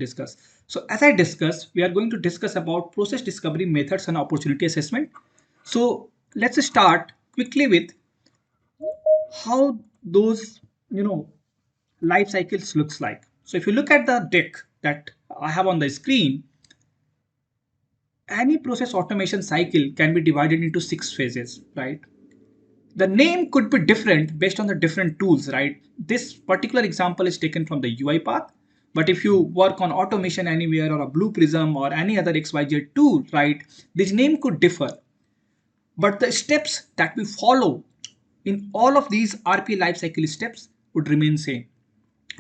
discuss. So as I discussed, we are going to discuss about process discovery methods and opportunity assessment. So let's start quickly with how those life cycles looks like. So if you look at the deck that I have on the screen, any process automation cycle can be divided into 6 phases, right? The name could be different based on the different tools, right? This particular example is taken from the UiPath, but if you work on Automation Anywhere or a Blue Prism or any other XYZ tool, right, this name could differ. But the steps that we follow in all of these RPA lifecycle steps would remain same,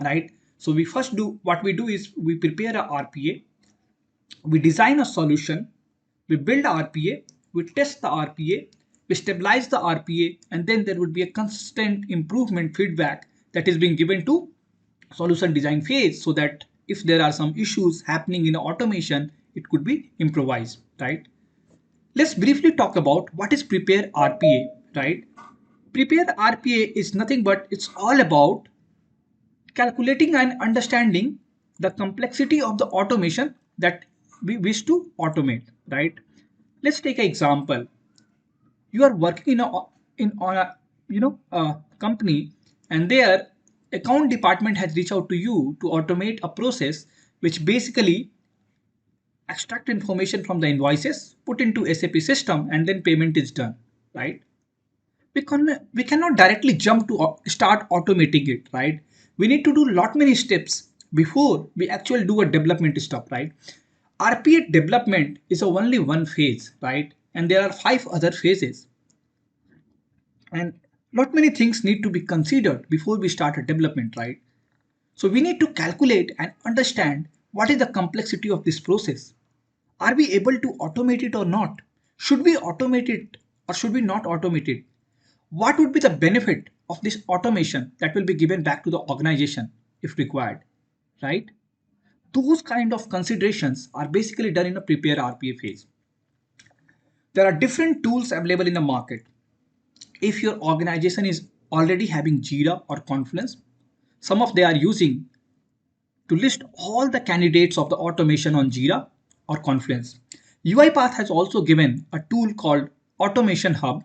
right? So we first do what we do is we prepare a RPA, we design a solution, we build RPA, we test the RPA, we stabilize the RPA, and then there would be a constant improvement feedback that is being given to solution design phase, so that if there are some issues happening in automation, it could be improvised, right? Let's briefly talk about what is prepare RPA, right? Prepare RPA is nothing but it's all about calculating and understanding the complexity of the automation that we wish to automate, right? Let's take an example. You are working in on a a company, and their account department has reached out to you to automate a process which basically extract information from the invoices, put into SAP system, and then payment is done, right? We cannot directly jump to start automating it, right? We need to do lot many steps before we actually do a development step, right? RPA development is only one phase, right? And there are 5 other phases, and lot many things need to be considered before we start a development, right? So we need to calculate and understand what is the complexity of this process. Are we able to automate it or not? Should we automate it or should we not automate it? What would be the benefit of this automation that will be given back to the organization if required, right? Those kind of considerations are basically done in a prepare RPA phase. There are different tools available in the market. If your organization is already having Jira or Confluence, some of they are using to list all the candidates of the automation on Jira or Confluence. UiPath has also given a tool called Automation Hub,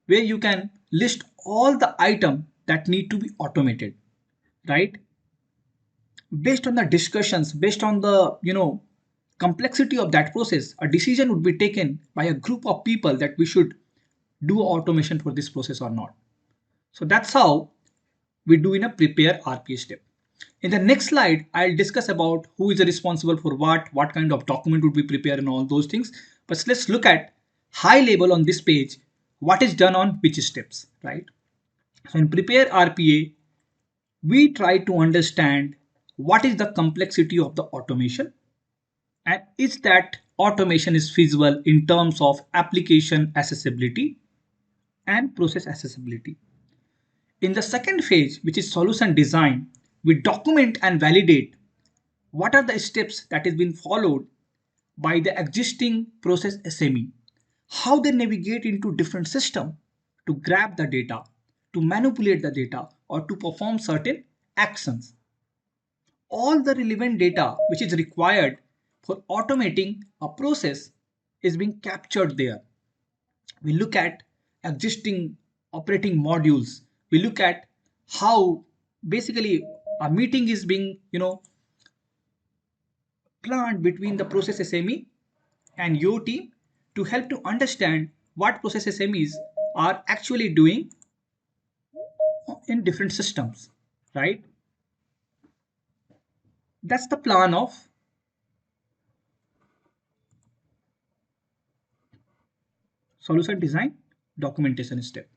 where you can list all the items that need to be automated, right? Based on the discussions, based on the complexity of that process, a decision would be taken by a group of people that we should do automation for this process or not. So that's how we do in a prepare RPA step. In the next slide, I'll discuss about who is responsible for what kind of document would be prepared and all those things. But let's look at high level on this page, what is done on which steps, right? So in prepare RPA, we try to understand what is the complexity of the automation, and is that automation is feasible in terms of application accessibility and process accessibility. In the second phase, which is solution design, we document and validate what are the steps that is being followed by the existing process SME, how they navigate into different system to grab the data, to manipulate the data, or to perform certain actions. All the relevant data which is required for automating a process is being captured there. We look at existing operating modules. We look at how basically a meeting is being planned between the process SME and your team to help to understand what process SMEs are actually doing in different systems, right? That's the plan of solution design documentation step.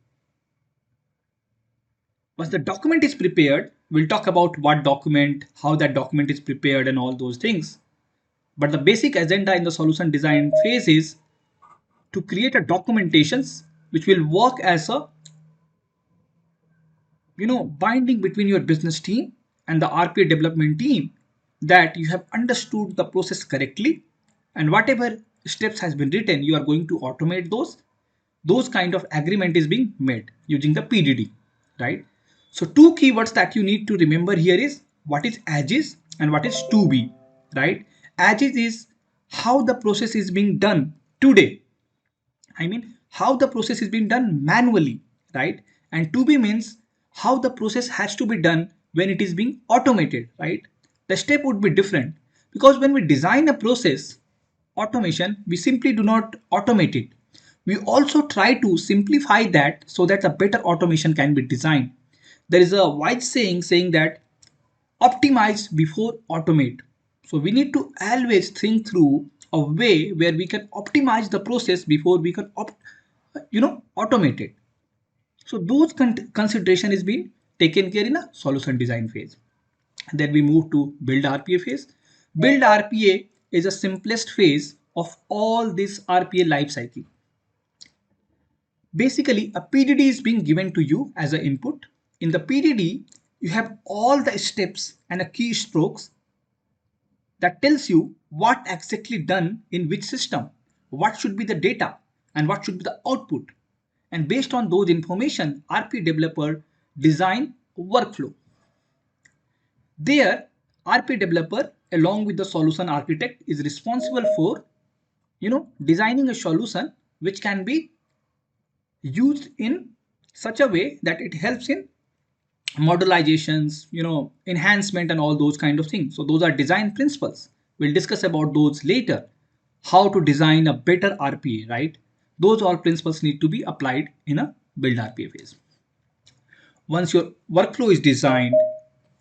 Once the document is prepared, we'll talk about what document, how that document is prepared, and all those things. But the basic agenda in the solution design phase is to create a documentations which will work as a binding between your business team and the RPA development team, that you have understood the process correctly, and whatever steps has been written, you are going to automate those kind of agreement is being made using the PDD, right? So two keywords that you need to remember here is what is as is and what is to be. right? As is how the process is being done today. I mean, how the process is being done manually, right? And to be means how the process has to be done when it is being automated, right? The step would be different because when we design a process automation, we simply do not automate it. We also try to simplify that so that a better automation can be designed. There is a wise saying that optimize before automate. So we need to always think through a way where we can optimize the process before we can automate it. So those consideration is being taken care in a solution design phase. Then we move to build RPA phase. Build RPA is the simplest phase of all this RPA life cycle. Basically, a PDD is being given to you as an input. In the PDD, you have all the steps and a keystrokes that tells you what exactly done in which system, what should be the data, and what should be the output. And based on those information, RP developer design workflow. There, RP developer along with the solution architect is responsible for designing a solution which can be used in such a way that it helps in modelizations, enhancement and all those kind of things. So those are design principles. We'll discuss about those later. How to design a better RPA, right? Those all principles need to be applied in a build RPA phase. Once your workflow is designed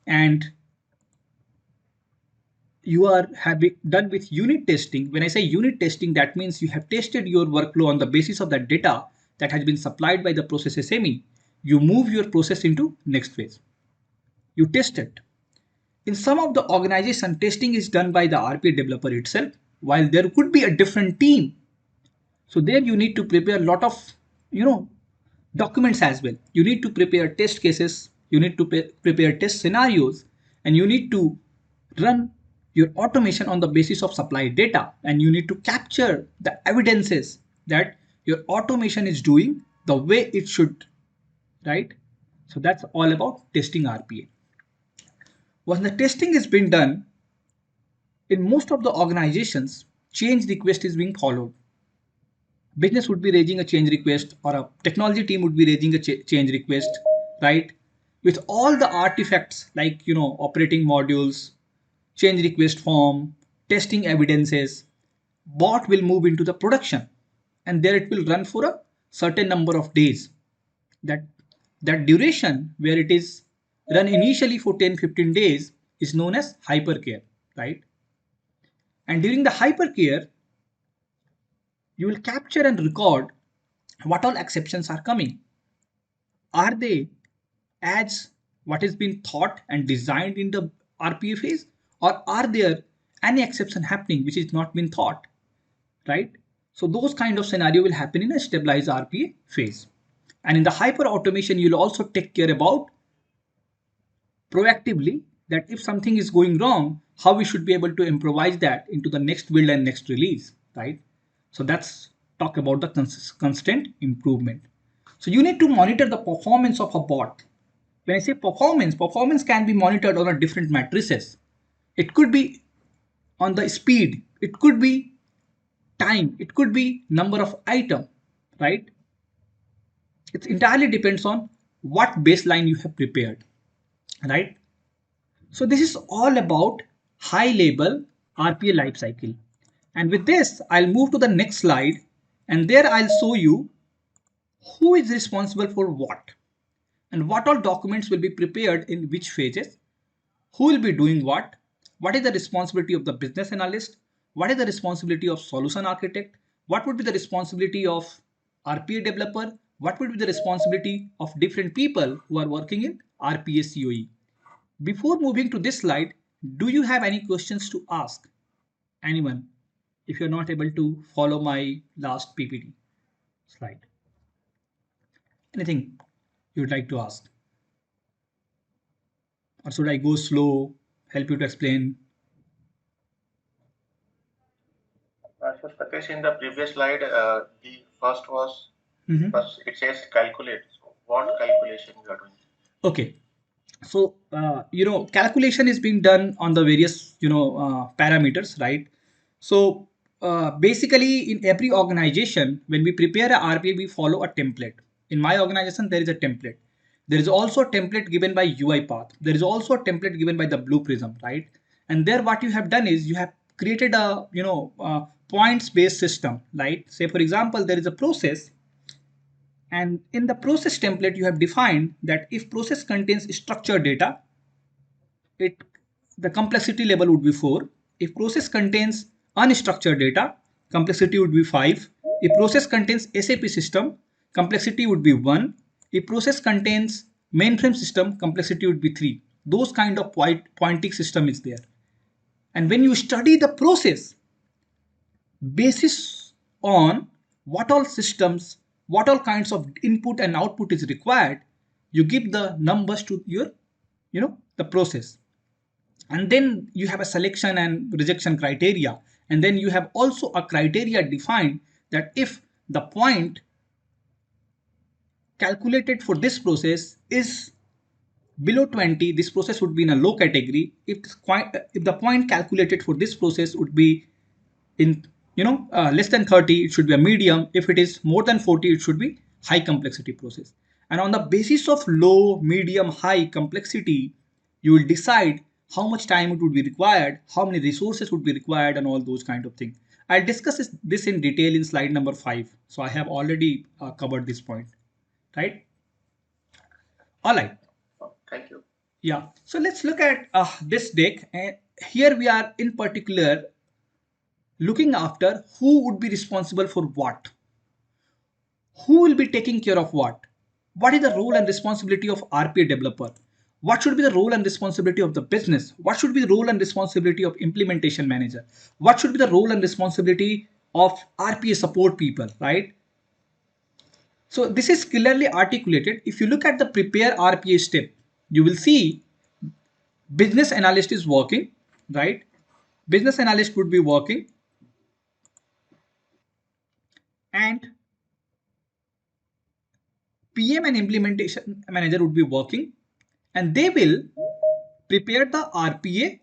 and you are having done with unit testing, when I say unit testing, that means you have tested your workflow on the basis of that data that has been supplied by the process SME. You move your process into next phase. You test it. In some of the organization, testing is done by the RPA developer itself, while there could be a different team. So there you need to prepare a lot of, documents as well. You need to prepare test cases, you need to prepare test scenarios, and you need to run your automation on the basis of supply data, and you need to capture the evidences that your automation is doing the way it should, right? So that's all about testing RPA. Once the testing is being done, in most of the organizations, change request is being followed. Business would be raising a change request, or a technology team would be raising a change request, right? With all the artifacts like operating modules, change request form, testing evidences, bot will move into the production, and there it will run for a certain number of days. That duration where it is run initially for 10-15 days is known as hypercare, right? And during the hypercare, you will capture and record what all exceptions are coming. Are they as what has been thought and designed in the RPA phase, or are there any exception happening which is not been thought, right? So those kind of scenario will happen in a stabilized RPA phase. And in the hyper automation, you'll also take care about proactively that if something is going wrong, how we should be able to improvise that into the next build and next release, right? So that's talk about the constant improvement. So you need to monitor the performance of a bot. When I say performance, performance can be monitored on a different matrices. It could be on the speed, it could be time, it could be number of item, right? It entirely depends on what baseline you have prepared, right? So this is all about high level RPA lifecycle. And with this, I'll move to the next slide, and there I'll show you who is responsible for what and what all documents will be prepared in which phases, who will be doing what is the responsibility of the business analyst, what is the responsibility of solution architect, what would be the responsibility of RPA developer, what would be the responsibility of different people who are working in RPA COE. Before moving to this slide, do you have any questions to ask anyone if you're not able to follow my last PPT slide? Anything you'd like to ask? Or should I go slow, help you to explain? So Prakash, in the previous slide, the first was first it says calculate. So what calculation you are doing? Okay. So calculation is being done on the various parameters, right? So basically in every organization, when we prepare a RPA, we follow a template. In my organization there is a template. There is also a template given by UiPath. There is also a template given by the Blue Prism, right? And there what you have done is you have created a points based system, right? Say for example there is a process, and in the process template, you have defined that if process contains structured data, it the complexity level would be 4. If process contains unstructured data, complexity would be 5. If process contains SAP system, complexity would be 1. If process contains mainframe system, complexity would be 3. Those kind of pointing system is there. And when you study the process, basis on what all systems, what all kinds of input and output is required, you give the numbers to your the process. And then you have a selection and rejection criteria, and then you have also a criteria defined that if the point calculated for this process is below 20, this process would be in a low category. If the point calculated for this process would be in less than 30, it should be a medium. If it is more than 40, it should be high complexity process. And on the basis of low, medium, high complexity, you will decide how much time it would be required, how many resources would be required, and all those kind of things. I'll discuss this in detail in slide number 5. So I have already covered this point, right? All right. Thank you. Yeah. So let's look at this deck. And here we are in particular looking after who would be responsible for what, who will be taking care of what is the role and responsibility of RPA developer, what should be the role and responsibility of the business, what should be the role and responsibility of implementation manager, what should be the role and responsibility of RPA support people, right? So this is clearly articulated. If you look at the prepare RPA step, you will see business analyst is working, right? Business analyst would be working, and PM and implementation manager would be working, and they will prepare the RPA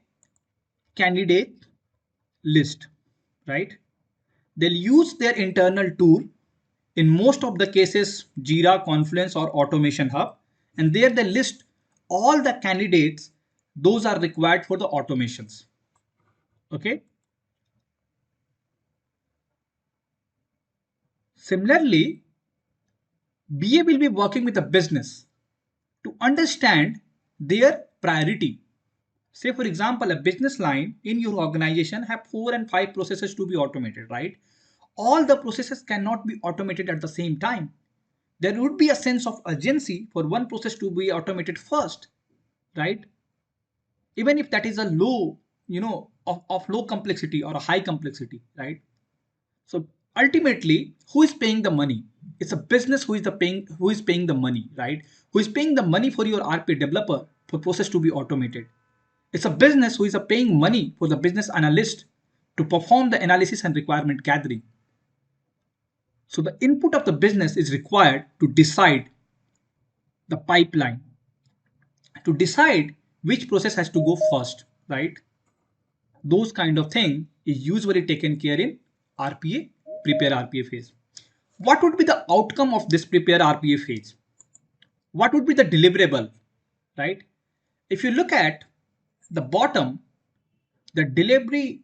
candidate list, right? They'll use their internal tool, in most of the cases Jira, Confluence, or Automation Hub, and there they list all the candidates those are required for the automations. Okay. Similarly, BA will be working with a business to understand their priority. Say for example, a business line in your organization have 4 and 5 processes to be automated, right? All the processes cannot be automated at the same time. There would be a sense of urgency for one process to be automated first, right? Even if that is a low, of low complexity or a high complexity, right? So ultimately, who is paying the money? It's a business who is paying the money, right? Who is paying the money for your RPA developer for process to be automated? It's a business who is paying money for the business analyst to perform the analysis and requirement gathering. So the input of the business is required to decide the pipeline, to decide which process has to go first, right? Those kind of thing is usually taken care in RPA, prepare RPA phase. What would be the outcome of this prepare RPA phase? What would be the deliverable, right? If you look at the bottom, the delivery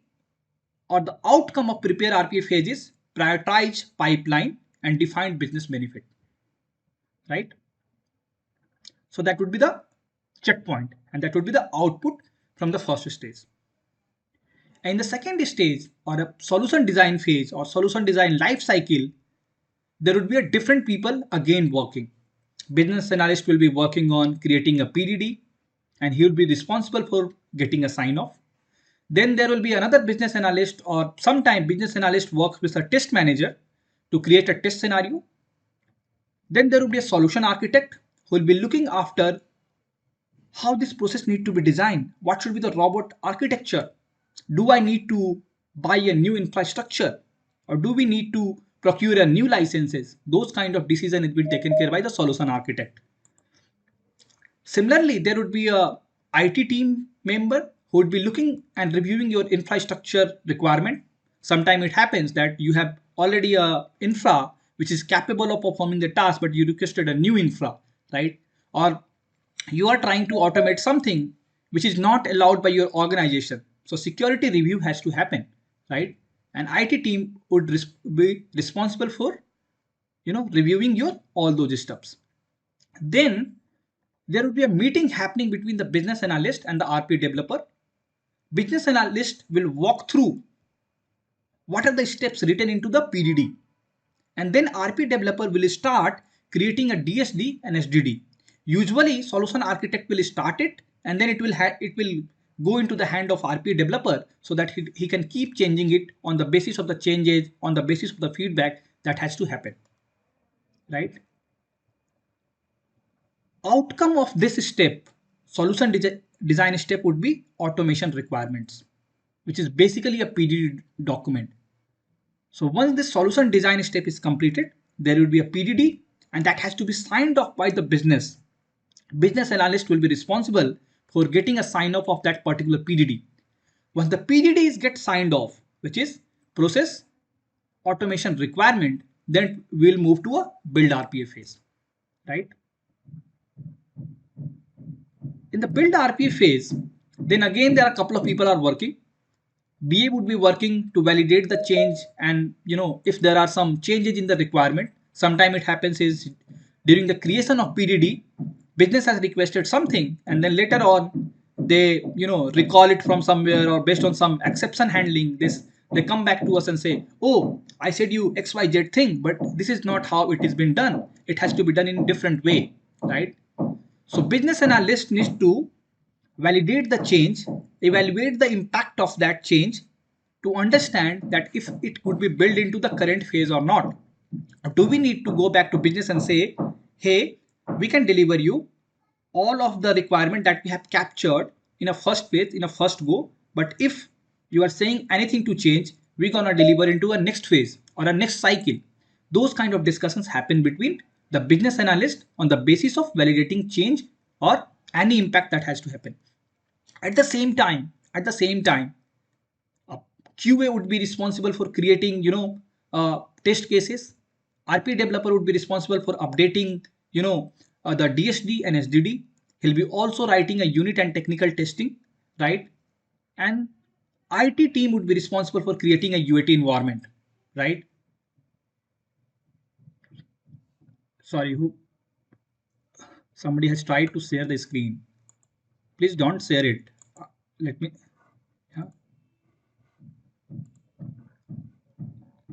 or the outcome of prepare RPA phase is prioritize pipeline and define business benefit, right? So that would be the checkpoint, and that would be the output from the first stage. And in the second stage, or a solution design phase or solution design life cycle, there would be a different people again working. Business analyst will be working on creating a PDD, and he will be responsible for getting a sign off. Then there will be another business analyst, or sometime business analyst works with a test manager to create a test scenario. Then there will be a solution architect who will be looking after how this process need to be designed. What should be the robot architecture? Do I need to buy a new infrastructure, or do we need to procure a new licenses? Those kind of decision is being taken care by the solution architect. Similarly, there would be a IT team member who would be looking and reviewing your infrastructure requirement. Sometimes it happens that you have already a infra which is capable of performing the task, but you requested a new infra, right? Or you are trying to automate something which is not allowed by your organization. So security review has to happen, right? An IT team would be responsible for reviewing your all those steps. Then there will be a meeting happening between the business analyst and the RP developer. Business analyst will walk through what are the steps written into the PDD, and then RP developer will start creating a DSD and SDD. Usually, solution architect will start it, and then it will go into the hand of RP developer so that he can keep changing it on the basis of the changes, on the basis of the feedback that has to happen, right? Outcome of this step, solution design step, would be automation requirements, which is basically a PDD document. So once this solution design step is completed, there will be a PDD, and that has to be signed off by the business. Business analyst will be responsible for getting a sign off of that particular PDD. Once the PDD is get signed off, which is process automation requirement, then we'll move to a build RPA phase, right? In the build RPA phase, then again there are a couple of people are working. BA would be working to validate the change, and if there are some changes in the requirement. Sometime it happens is during the creation of PDD, business has requested something, and then later on they recall it from somewhere, or based on some exception handling this, they come back to us and say, oh, I said you XYZ thing, but this is not how it has been done. It has to be done in different way, right? So business analyst needs to validate the change, evaluate the impact of that change to understand that if it could be built into the current phase or not. Do we need to go back to business and say, hey, we can deliver you all of the requirement that we have captured in a first phase, in a first go, but if you are saying anything to change, we're gonna deliver into a next phase or a next cycle. Those kind of discussions happen between the business analyst on the basis of validating change or any impact that has to happen. At the same time, QA would be responsible for creating, test cases. RP developer would be responsible for updating, the DSD and SDD. He'll be also writing a unit and technical testing, right? And IT team would be responsible for creating a UAT environment, right? Sorry, who? Somebody has tried to share the screen. Please don't share it. Let me. Yeah.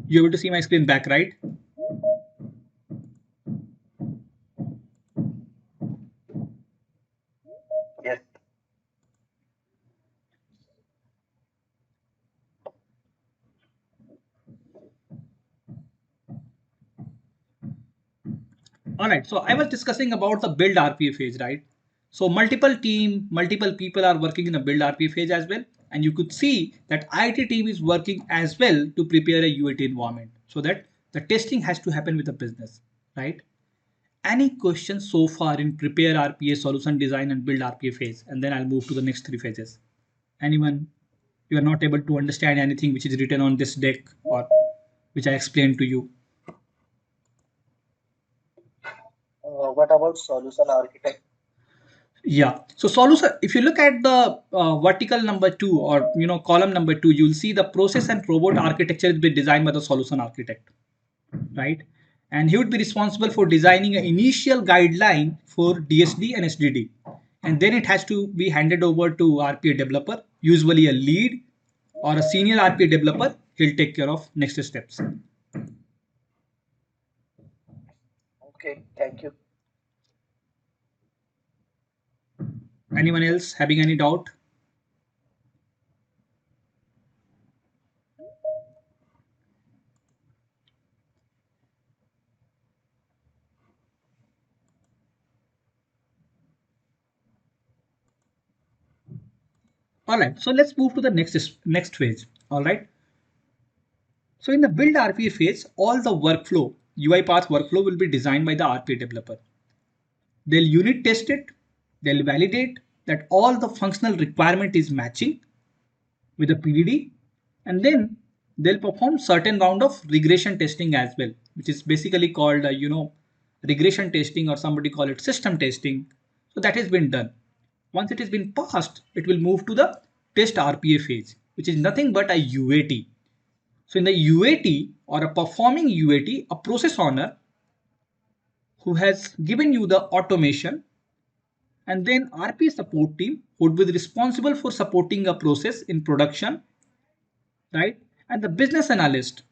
You're able to see my screen back, right? Yes. All right. So I was discussing about the build RPA phase, right? So multiple people are working in the build RPA phase as well. And you could see that IT team is working as well to prepare a UAT environment so that the testing has to happen with the business, right? Any questions so far in prepare RPA, solution design, and build RPA phase? And then I'll move to the next three phases. Anyone? You are not able to understand anything which is written on this deck or which I explained to you? What about solution architect? Yeah. So solution, if you look at the vertical number 2, or column number 2, you'll see the process and robot architecture is been designed by the solution architect, right? And he would be responsible for designing an initial guideline for DSD and SDD, and then it has to be handed over to RPA developer, usually a lead or a senior RPA developer. He'll take care of next steps. Okay, thank you. Anyone else having any doubt? All right, so let's move to the next phase. All right. So in the build RPA phase, all the workflow, UiPath workflow will be designed by the RPA developer. They'll unit test it, They'll validate that all the functional requirement is matching with the PDD, and then they'll perform certain round of regression testing as well, which is basically called regression testing, or somebody call it system testing. So that has been done. Once it has been passed, it will move to the test RPA phase, which is nothing but a UAT. So in the UAT, or a performing UAT, a process owner who has given you the automation, and then RPA support team would be responsible for supporting a process in production, right? And the business analyst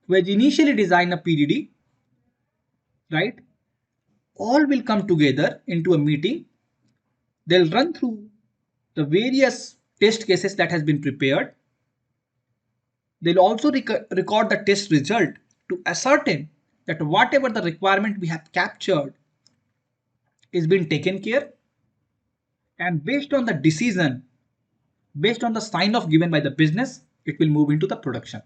who has initially designed a PDD, right? All will come together into a meeting. They'll run through the various test cases that has been prepared. They'll also record the test result to ascertain that whatever the requirement we have captured is being taken care, and based on the decision, based on the sign off given by the business, it will move into the production,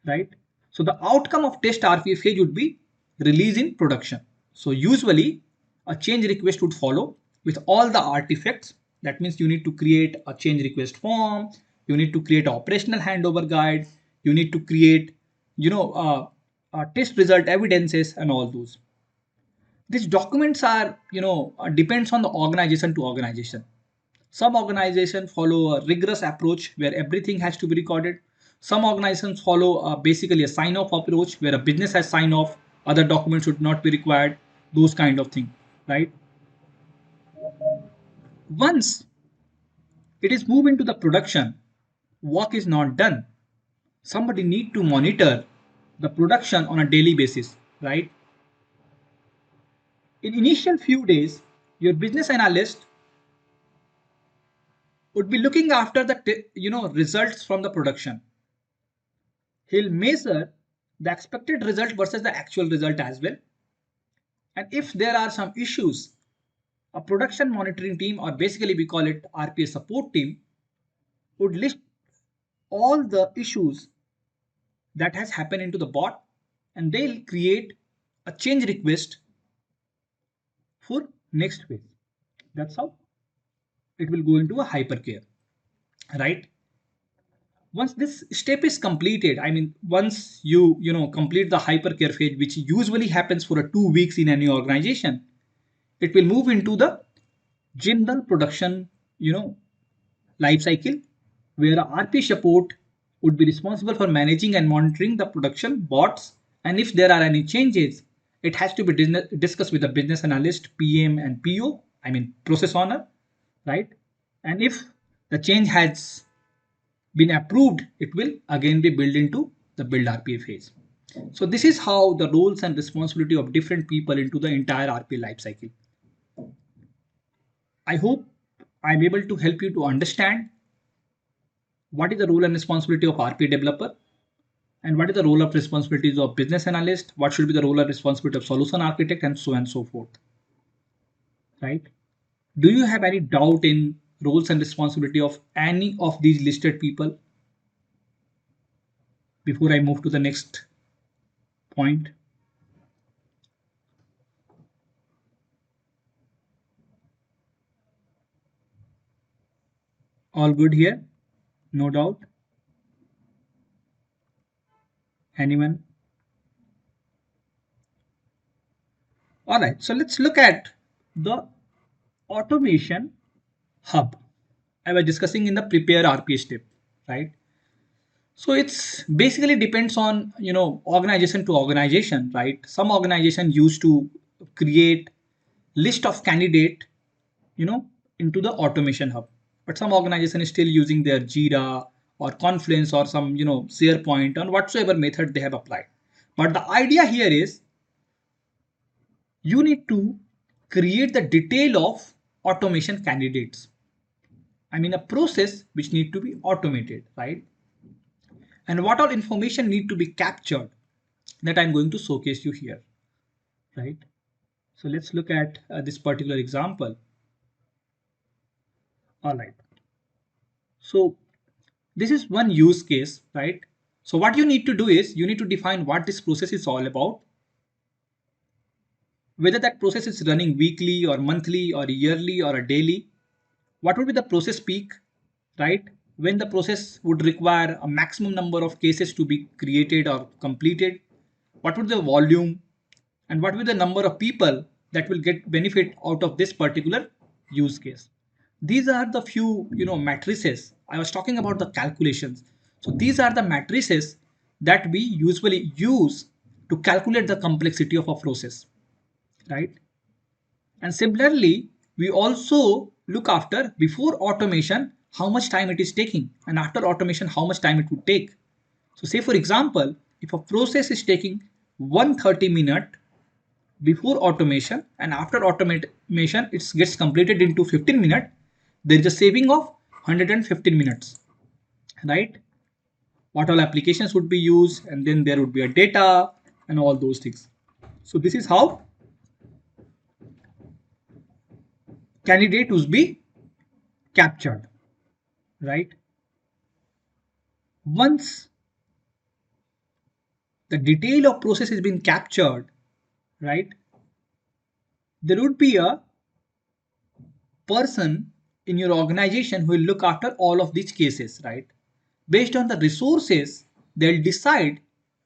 right? So the outcome of test RPA phase would be release in production. So usually a change request would follow with all the artifacts. That means you need to create a change request form, you need to create an operational handover guide, you need to create test result evidences and all those. These documents are depends on the organization to organization. Some organizations follow a rigorous approach where everything has to be recorded. Some organizations follow basically a sign-off approach where a business has sign off, other documents should not be required, those kind of thing, right? Once it is moved into the production, work is not done. Somebody need to monitor the production on a daily basis, right? In initial few days, your business analyst would be looking after the results from the production. He'll measure the expected result versus the actual result as well. And if there are some issues, a production monitoring team, or basically we call it RPA support team, would list all the issues that has happened into the bot, and they'll create a change request for next phase. That's how it will go into a hypercare, right? Once this step is completed, I mean, once you complete the hypercare phase, which usually happens for a 2 weeks in any organization, it will move into the general production life cycle, where RP support would be responsible for managing and monitoring the production bots, and if there are any changes, it has to be discussed with the business analyst, PM and PO, I mean process owner, right? And if the change has been approved, it will again be built into the build RPA phase. So this is how the roles and responsibility of different people into the entire RPA lifecycle. I hope I'm able to help you to understand what is the role and responsibility of RPA developer, and what is the role of responsibilities of business analyst, what should be the role and responsibility of solution architect, and so forth, right? Do you have any doubt in roles and responsibility of any of these listed people before I move to the next point? All good here? No doubt? Anyone? All right, so let's look at the automation hub I was discussing in the prepare RPA step, right? So it's basically depends on organization to organization, right? Some organization used to create list of candidate into the automation hub, but some organization is still using their Jira or Confluence or some SharePoint or whatsoever method they have applied. But the idea here is you need to create the detail of automation candidates. I mean a process which need to be automated, right? And what all information need to be captured, that I'm going to showcase you here, right? So let's look at this particular example. All right. So this is one use case, right? So what you need to do is you need to define what this process is all about. whether that process is running weekly or monthly or yearly or a daily, what would be the process peak, right? When the process would require a maximum number of cases to be created or completed, what would the volume, and what will the number of people that will get benefit out of this particular use case. These are the few matrices. I was talking about the calculations. So these are the matrices that we usually use to calculate the complexity of a process, right? And similarly, we also look after before automation how much time it is taking, and after automation how much time it would take. So say for example, if a process is taking 130 minute before automation and after automation it gets completed into 15 minutes, there is a saving of 115 minutes, right? What all applications would be used, and then there would be a data and all those things. So this is how candidate would be captured, right? Once the detail of process has been captured, right, there would be a person in your organization who will look after all of these cases, right? Based on the resources, they'll decide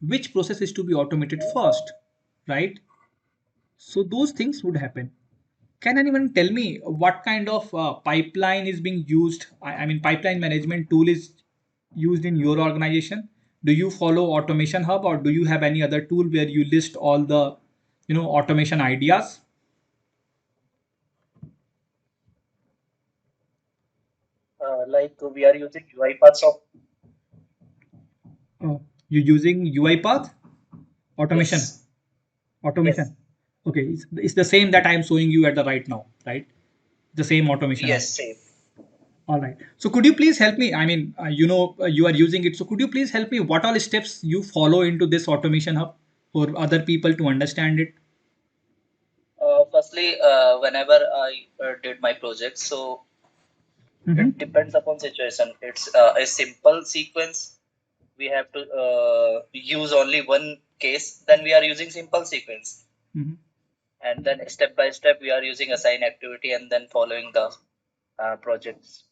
which process is to be automated first, right? So those things would happen. Can anyone tell me what kind of pipeline is being used? I mean, pipeline management tool is used in your organization. Do you follow Automation Hub, or do you have any other tool where you list all the, automation ideas? Like we are using UiPath of You're using UiPath automation. yes, yes, Automation. Okay, it's the same that I'm showing you at the right now, right? The same automation hub. yes, same. All right. So could you please help me? I mean, you are using it. So could you please help me? What all steps you follow into this automation hub for other people to understand it? Firstly, whenever I did my project, so Mm-hmm. it depends upon situation. It's a simple sequence. We have to use only one case. Then we are using simple sequence, Mm-hmm. and then step by step we are using assign activity, and then following the projects.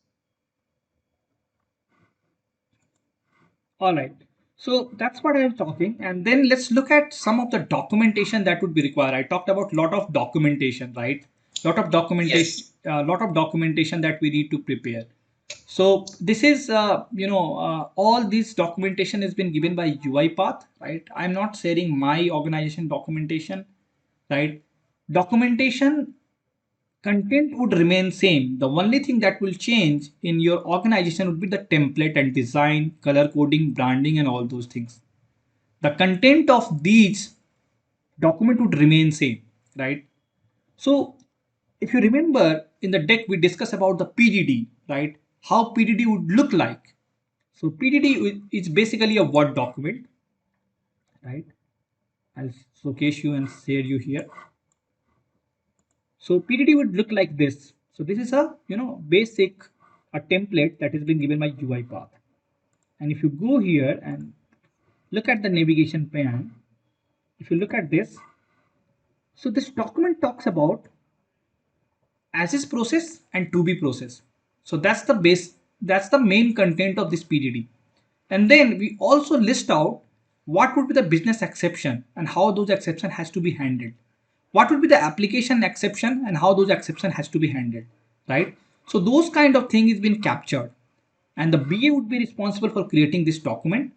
All right. So that's what I am talking. And then let's look at some of the documentation that would be required. I talked about lot of documentation, right? Yes. Lot of documentation that we need to prepare. So this is, all this documentation has been given by UiPath, right? I'm not sharing my organization documentation, right? Documentation content would remain same. The only thing that will change in your organization would be the template and design, color coding, branding, and all those things. The content of these document would remain same, right? So if you remember in the deck, we discussed about the PDD, right? How PDD would look like. So PDD is basically a Word document, right? I'll showcase you and share you here. So PDD would look like this. So this is a basic a template that has been given by UiPath. And if you go here and look at the navigation pane, if you look at this, so this document talks about as is process and to be process. So that's the base, that's the main content of this PDD. And then we also list out what would be the business exception and how those exception has to be handled. What would be the application exception and how those exception has to be handled, right? So those kind of thing is been captured, and the BA would be responsible for creating this document,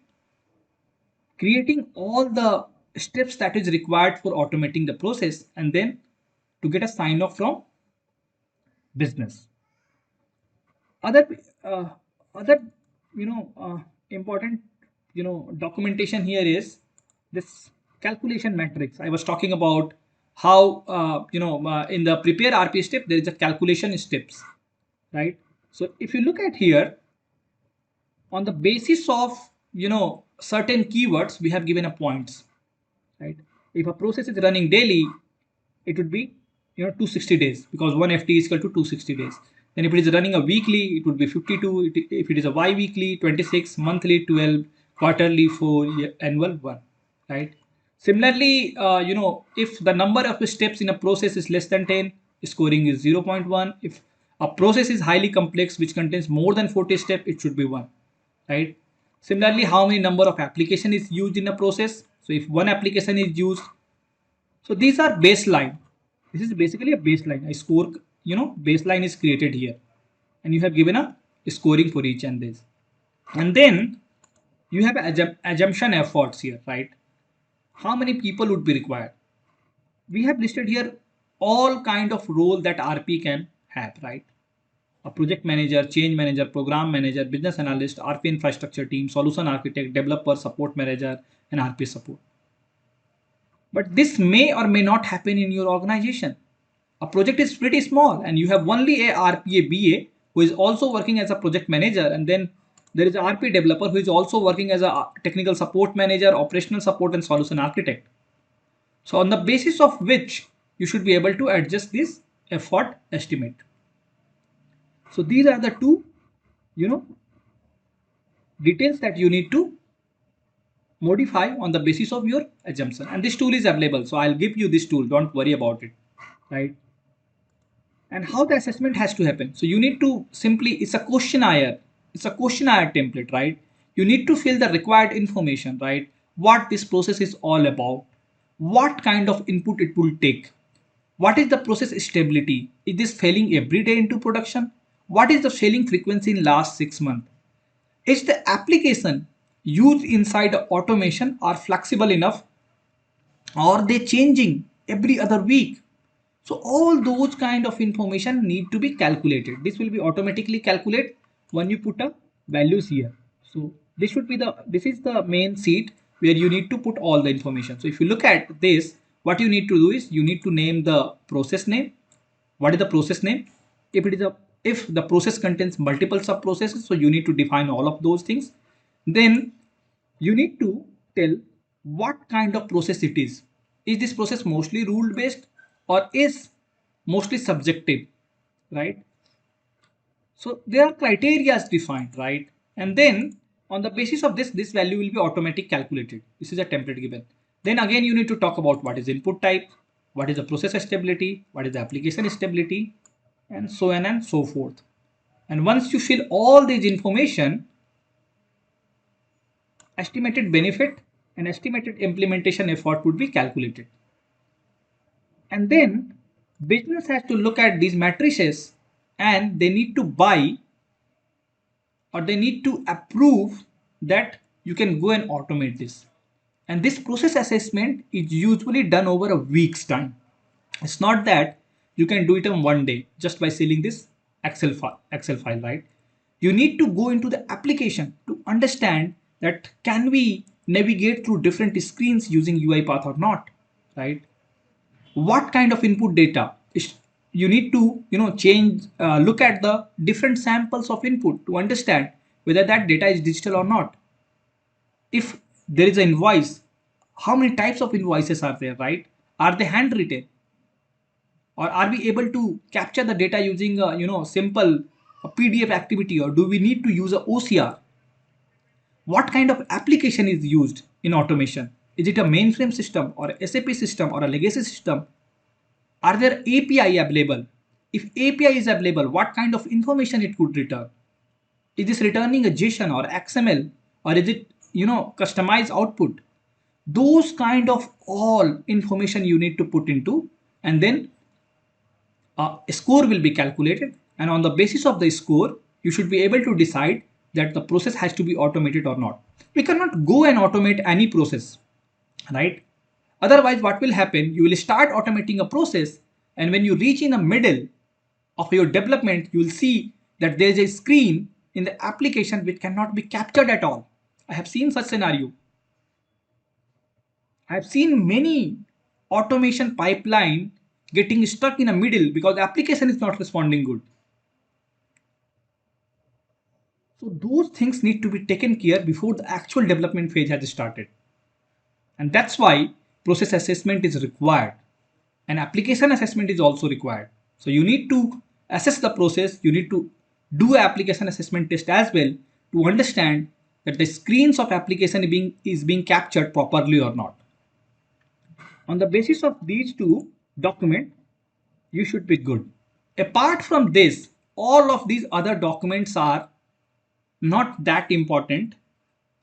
creating all the steps that is required for automating the process, and then to get a sign off from business. Other uh, other important documentation here is this calculation matrix. I was talking about how in the prepare RP step there is a calculation steps, right? So if you look at here, on the basis of certain keywords, we have given a points, right? If a process is running daily, it would be 260 days, because one FT is equal to 260 days. Then if it is running a weekly, it would be 52. If it is a bi-weekly, 26, monthly 12, quarterly 4, annual 1, right? Similarly, if the number of steps in a process is less than 10, scoring is 0.1. If a process is highly complex, which contains more than 40 steps, it should be 1, right? Similarly, how many number of application is used in a process? So if one application is used, so these are baseline. This is basically a baseline. A score, baseline is created here, and you have given a scoring for each and this. And then you have assumption efforts here, right? How many people would be required? We have listed here all kind of role that RP can have, right? A project manager, change manager, program manager, business analyst, RP infrastructure team, solution architect, developer, support manager, and RP support. But this may or may not happen in your organization. A project is pretty small and you have only a RPA BA who is also working as a project manager, and then there is a RP developer who is also working as a technical support manager, operational support, and solution architect. So on the basis of which you should be able to adjust this effort estimate. So these are the two, details that you need to modify on the basis of your assumption. And this tool is available. So I'll give you this tool. Don't worry about it, right? And how the assessment has to happen. So you need to simply, it's a questionnaire. It's a questionnaire template, right? You need to fill the required information, right? What this process is all about, what kind of input it will take, what is the process stability, is this failing every day into production, what is the failing frequency in last 6 months, is the application used inside automation are flexible enough, or they changing every other week. So all those kind of information need to be calculated. This will be automatically calculated when you put a values here. So this is the main sheet where you need to put all the information. So if you look at this, what you need to do is you need to name the process name. What is the process name? If the process contains multiple sub processes, so you need to define all of those things. Then you need to tell what kind of process it is. Is this process mostly rule based or is mostly subjective, right? So there are criteria defined, right? And then on the basis of this value will be automatic calculated. This is a template given. Then again you need to talk about what is input type, what is the process stability, what is the application stability, and so on and so forth. And once you fill all these information, estimated benefit and estimated implementation effort would be calculated. And then business has to look at these matrices and they need to buy or they need to approve that you can go and automate this. And this process assessment is usually done over a week's time. It's not that you can do it in one day just by filling this Excel file, right? You need to go into the application to understand that can we navigate through different screens using UiPath or not, right? What kind of input data is you need to change, look at the different samples of input to understand whether that data is digital or not. If there is an invoice, how many types of invoices are there, right? Are they handwritten, or are we able to capture the data using a simple PDF activity, or do we need to use a OCR? What kind of application is used in automation? Is it a mainframe system or a SAP system or a legacy system? Are there API available? If API is available, what kind of information it could return? Is this returning a JSON or XML, or is it customized output? Those kind of all information you need to put into, and then a score will be calculated, and on the basis of the score you should be able to decide that the process has to be automated or not. We cannot go and automate any process, right? Otherwise what will happen, you will start automating a process, and when you reach in the middle of your development, you will see that there is a screen in the application which cannot be captured at all. I have seen such scenario. I have seen many automation pipeline getting stuck in the middle because the application is not responding good. So those things need to be taken care before the actual development phase has started. And that's why process assessment is required, and application assessment is also required. So you need to assess the process, you need to do application assessment test as well to understand that the screens of application is being captured properly or not. On the basis of these two documents, you should be good. Apart from this, all of these other documents are not that important.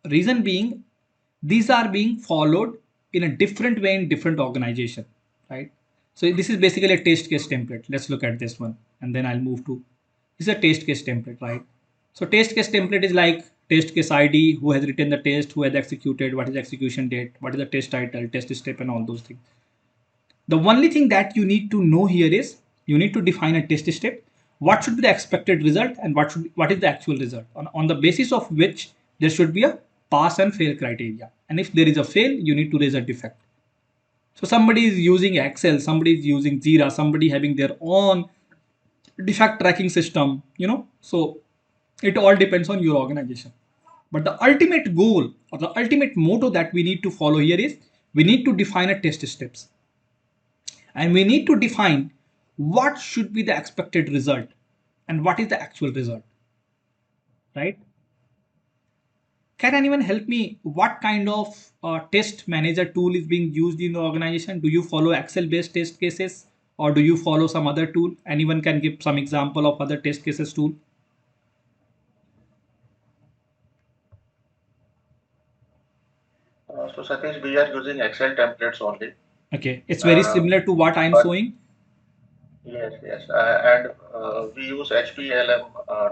Reason being, these are being followed in a different way in different organization, right? So this is basically a test case template. Let's look at this one, and then I'll move to, this is a test case template, right? So test case template is like test case ID, who has written the test, who has executed, what is the execution date, what is the test title, test step, and all those things. The only thing that you need to know here is you need to define a test step, what should be the expected result, and what is the actual result, on the basis of which there should be a pass and fail criteria. And if there is a fail, you need to raise a defect. So somebody is using Excel, somebody is using Jira, somebody having their own defect tracking system, so it all depends on your organization. But the ultimate goal or the ultimate motto that we need to follow here is we need to define a test steps, and we need to define what should be the expected result and what is the actual result, right? Can anyone help me? What kind of test manager tool is being used in the organization? Do you follow Excel based test cases, or do you follow some other tool? Anyone can give some example of other test cases tool? So Satish, we are using Excel templates only. Okay, it's very similar to what I'm but- showing. Yes, yes, and we use HPLM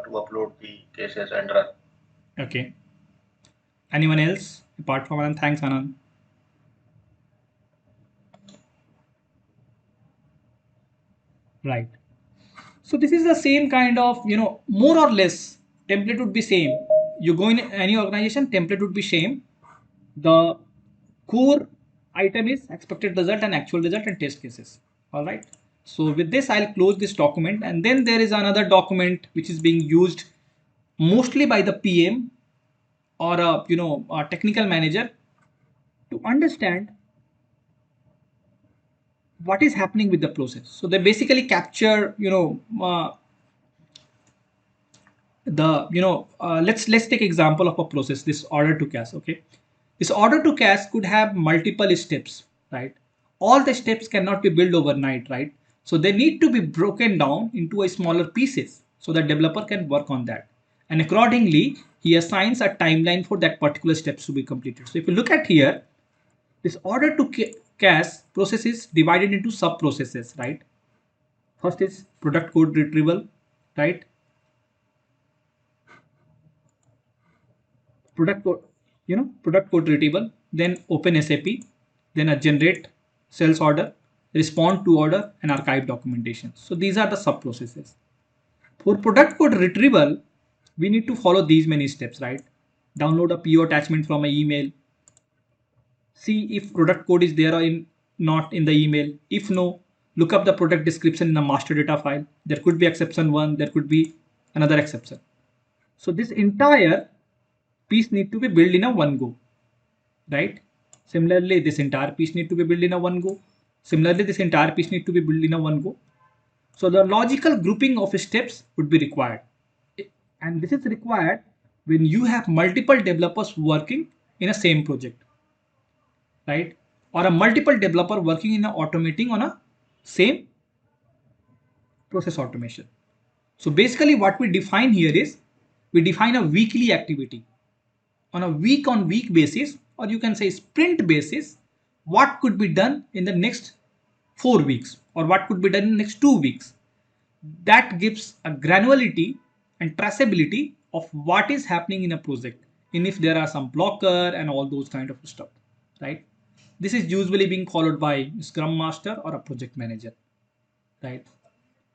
to upload the cases and run. Okay. Anyone else apart from Anand? Thanks, Anand. Right. So this is the same kind of, more or less template would be same. You go in any organization, template would be same. The core item is expected result and actual result and test cases. All right. So with this, I'll close this document, and then there is another document which is being used mostly by the PM or a technical manager to understand what is happening with the process. So they basically capture, let's take example of a process, this order to cash. Okay, this order to cash could have multiple steps, right? All the steps cannot be built overnight, right? So they need to be broken down into a smaller pieces so the developer can work on that, and accordingly he assigns a timeline for that particular steps to be completed. So if you look at here, this order to cash process is divided into sub processes, right? First is product code retrieval, right? Product code retrieval, then open SAP, then a generate sales order, respond to order, and archive documentation. So these are the sub processes. For product code retrieval, we need to follow these many steps, right? Download a PO attachment from an email, see if product code is there or not in the email. If no, look up the product description in a master data file. There could be exception 1, there could be another exception. So this entire piece need to be built in a one go, right? Similarly, this entire piece need to be built in a one go. Similarly, this entire piece need to be built in a one go. So the logical grouping of steps would be required. And this is required when you have multiple developers working in a same project, right? Or a multiple developer working in a automating on a same process automation. So basically what we define here is we define a weekly activity on a week on week basis, or you can say sprint basis, what could be done in the next 4 weeks or what could be done in the next 2 weeks. That gives a granularity and traceability of what is happening in a project, and if there are some blocker and all those kind of stuff, right? This is usually being followed by Scrum Master or a project manager, right?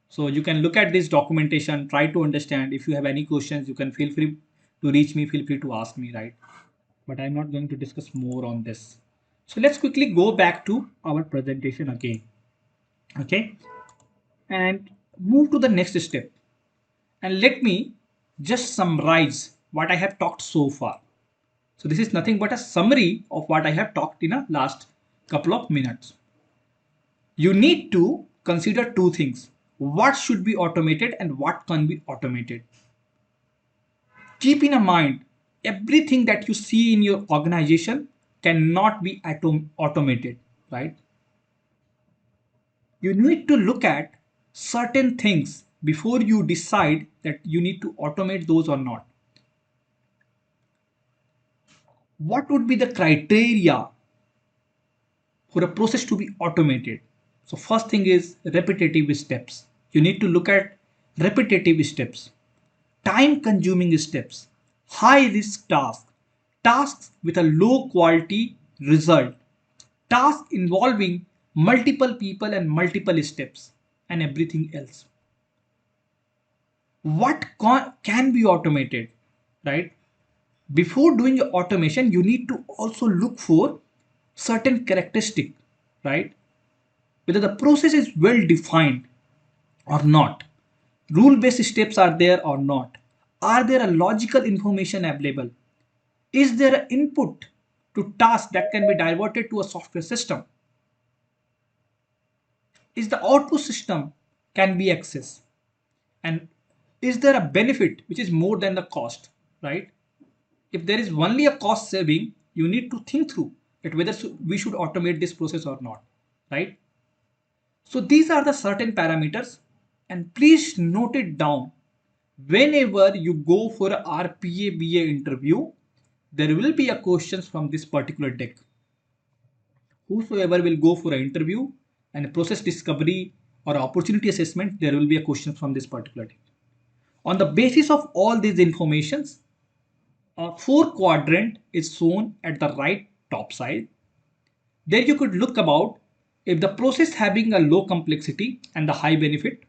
So you can look at this documentation, try to understand. If you have any questions, you can feel free to reach me, feel free to ask me, right? But I'm not going to discuss more on this. So let's quickly go back to our presentation again, okay? And move to the next step. And let me just summarize what I have talked so far. So this is nothing but a summary of what I have talked in a last couple of minutes. You need to consider two things: what should be automated and what can be automated. Keep in mind, everything that you see in your organization cannot be automated, right? you need to look at certain things before you decide that you need to automate those or not. What would be the criteria for a process to be automated? So first thing is repetitive steps. You need to look at repetitive steps, time consuming steps, high risk tasks, tasks with a low quality result, tasks involving multiple people and multiple steps, and everything else. What can be automated, right? Before doing your automation, you need to also look for certain characteristic, right? Whether the process is well defined or not, rule based steps are there or not, are there a logical information available, is there an input to task that can be diverted to a software system, is the output system can be accessed, and is there a benefit which is more than the cost, right? If there is only a cost saving, you need to think through that whether we should automate this process or not, right? So these are the certain parameters, and please note it down. Whenever you go for a RPA BA interview, there will be a questions from this particular deck. Whosoever will go for an interview and a process discovery or opportunity assessment, there will be a question from this particular deck. On the basis of all these informations, a 4 quadrant is shown at the right top side. There you could look about if the process having a low complexity and the high benefit,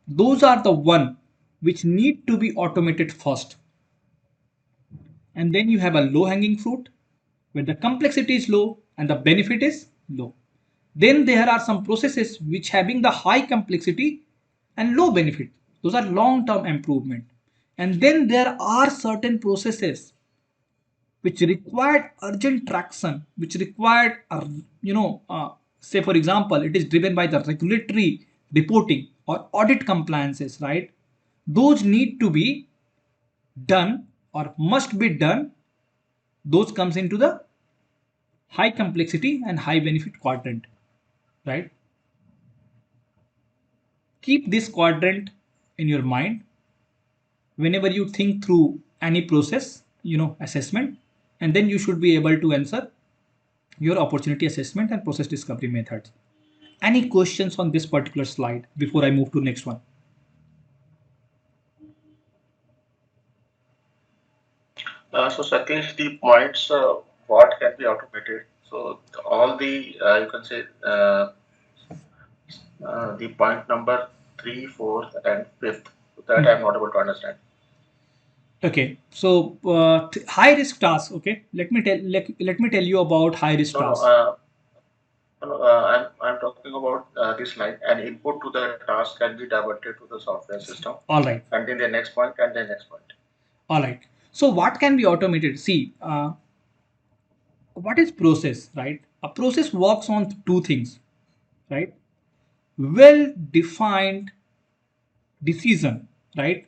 those are the one which need to be automated first. And then you have a low hanging fruit where the complexity is low and the benefit is low. Then there are some processes which having the high complexity and low benefit. Those are long-term improvement. And then there are certain processes which required urgent traction, which required, say for example, it is driven by the regulatory reporting or audit compliances, right? Those need to be done or must be done. Those comes into the high complexity and high benefit quadrant, right? Keep this quadrant in your mind whenever you think through any process, assessment, and then you should be able to answer your opportunity assessment and process discovery methods. Any questions on this particular slide before I move to next one? So Satish, the points, what can be automated? So all the, you can say, the point number 3, 4, and 5th, that I'm not able to understand. Okay, so high risk tasks. Okay, let me tell you about high risk tasks. I'm talking about this line. An input to the task can be diverted to the software system. All right. And then the next point and the next point. All right. So what can be automated? See, what is process, right? A process works on two things, right? Well-defined decision, right?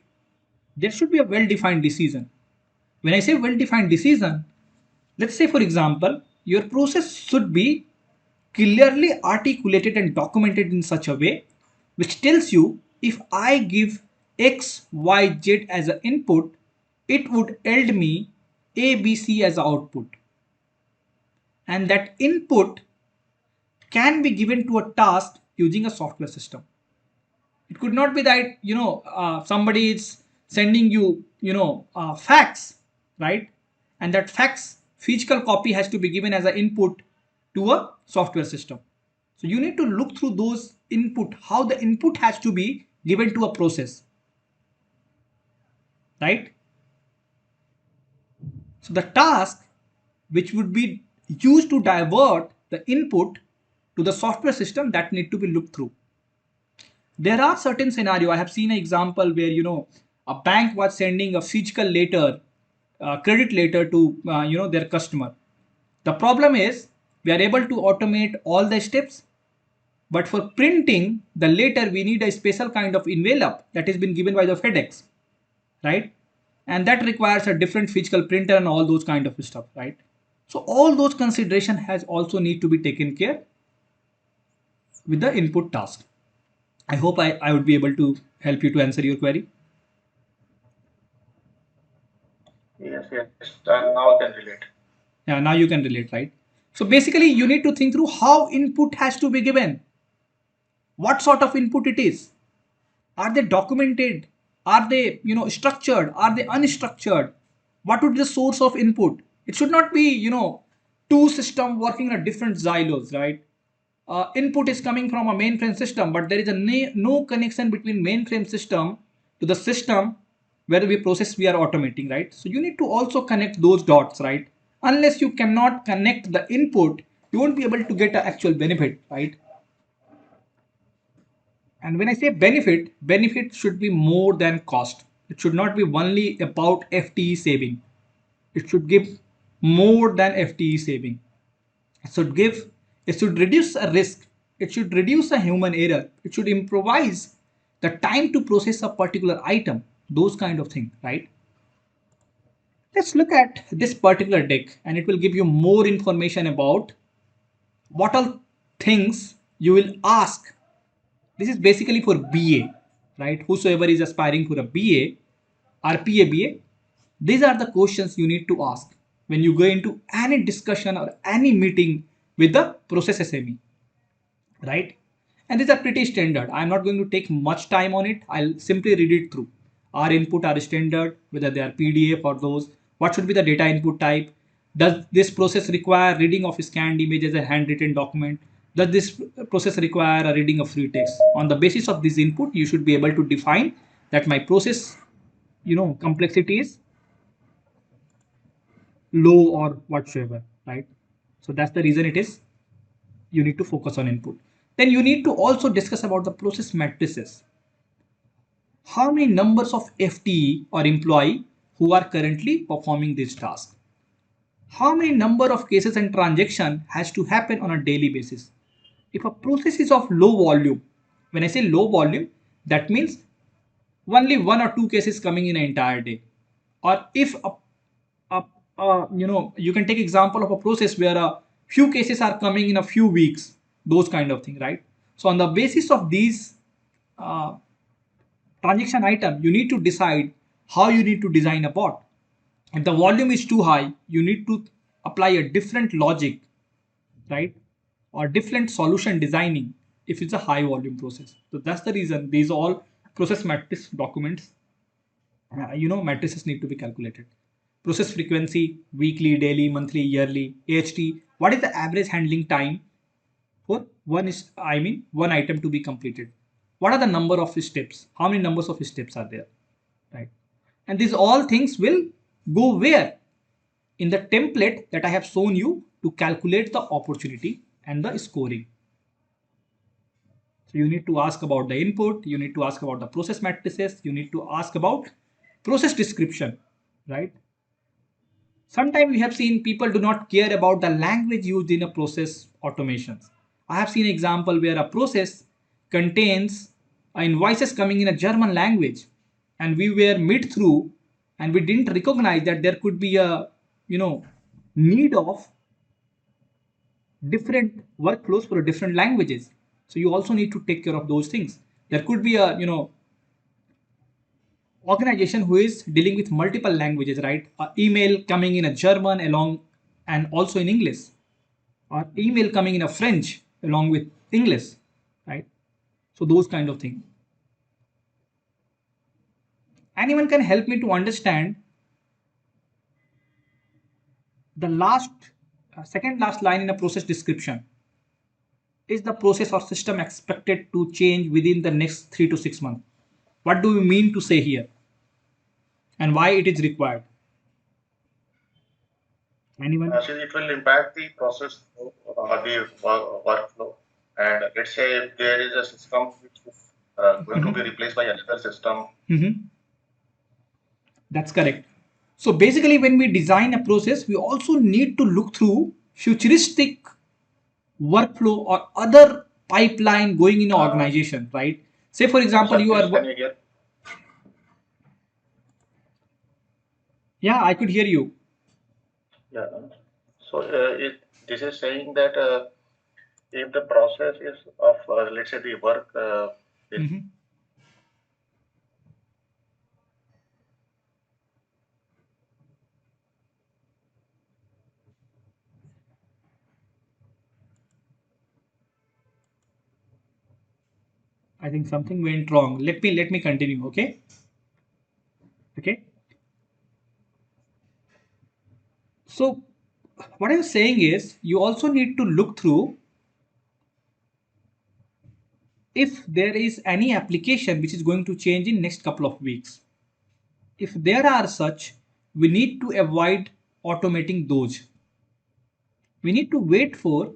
There should be a well-defined decision. When I say well-defined decision, let's say for example, your process should be clearly articulated and documented in such a way which tells you if I give X, Y, Z as an input, it would yield me A, B, C as output. And that input can be given to a task using a software system. It could not be that, somebody is sending you, fax, right? And that fax physical copy has to be given as an input to a software system. So you need to look through those input, how the input has to be given to a process, right? So the task which would be used to divert the input to the software system, that need to be looked through. There are certain scenario. I have seen an example where a bank was sending a physical letter, credit letter to their customer. The problem is we are able to automate all the steps, but for printing the letter we need a special kind of envelope that has been given by the FedEx, right? And that requires a different physical printer and all those kind of stuff, right? So all those consideration has also need to be taken care. with the input task. I hope I would be able to help you to answer your query. Yes, yes. And now I can relate. Yeah, now you can relate, right? So basically, you need to think through how input has to be given, what sort of input it is. Are they documented? Are they, structured? Are they unstructured? What would be the source of input? It should not be, two system working in a different silos, right? Input is coming from a mainframe system, but there is a no connection between mainframe system to the system where we are automating, right? So you need to also connect those dots, right? Unless you cannot connect the input, you won't be able to get an actual benefit, right? And when I say benefit, benefit should be more than cost. It should not be only about FTE saving. It should give more than FTE saving. It should give, it should reduce a risk. It should reduce a human error. It should improvise the time to process a particular item. Those kind of things, right? Let's look at this particular deck and it will give you more information about what all things you will ask. This is basically for BA, right? Whosoever is aspiring for a BA, RPA BA, these are the questions you need to ask when you go into any discussion or any meeting with the process SME, right? And these are pretty standard. I'm not going to take much time on it. I'll simply read it through. Our input are standard, whether they are PDF or those. What should be the data input type? Does this process require reading of scanned image as a handwritten document? Does this process require a reading of free text? On the basis of this input, you should be able to define that my process, complexity is low or whatsoever, right? So that's the reason it is you need to focus on input. Then you need to also discuss about the process matrices. How many numbers of FTE or employee who are currently performing this task? How many number of cases and transaction has to happen on a daily basis? If a process is of low volume, when I say low volume, that means only one or two cases coming in an entire day. Or if you can take example of a process where a few cases are coming in a few weeks, those kind of thing, right? So on the basis of these uh, transaction item, you need to decide how you need to design a bot. If the volume is too high, you need to apply a different logic, right? Or different solution designing if it's a high volume process. So that's the reason these all process matrix documents, matrices need to be calculated. Process frequency, weekly, daily, monthly, yearly, AHT. What is the average handling time for one item to be completed? What are the number of steps? How many numbers of steps are there? Right. And these all things will go where? In the template that I have shown you to calculate the opportunity and the scoring. So you need to ask about the input, you need to ask about the process matrices, you need to ask about process description, right? Sometimes we have seen people do not care about the language used in a process automations. I have seen example where a process contains invoices coming in a German language and we were mid through and we didn't recognize that there could be a need of different workflows for different languages. So you also need to take care of those things. There could be a organization who is dealing with multiple languages, right? Email coming in a German along and also in English, or email coming in a French along with English, right? So those kind of things. Anyone can help me to understand the last second last line in a process description. Is the process or system expected to change within the next 3 to 6 months? What do we mean to say here? And why it is required? Anyone? So it will impact the process, the workflow. And let's say there is a system which is going to be replaced by another system. That's correct. So basically, when we design a process, we also need to look through futuristic workflow or other pipeline going in an organization, right? Say, for example, you Satish, are. can you hear? Yeah, I could hear you. Yeah. So this is saying that if the process is of, let's say, the work, Mhm. I think something went wrong. Let me continue. Okay. Okay. So what I'm saying is you also need to look through if there is any application which is going to change in next couple of weeks. If there are such, we need to avoid automating those. We need to wait for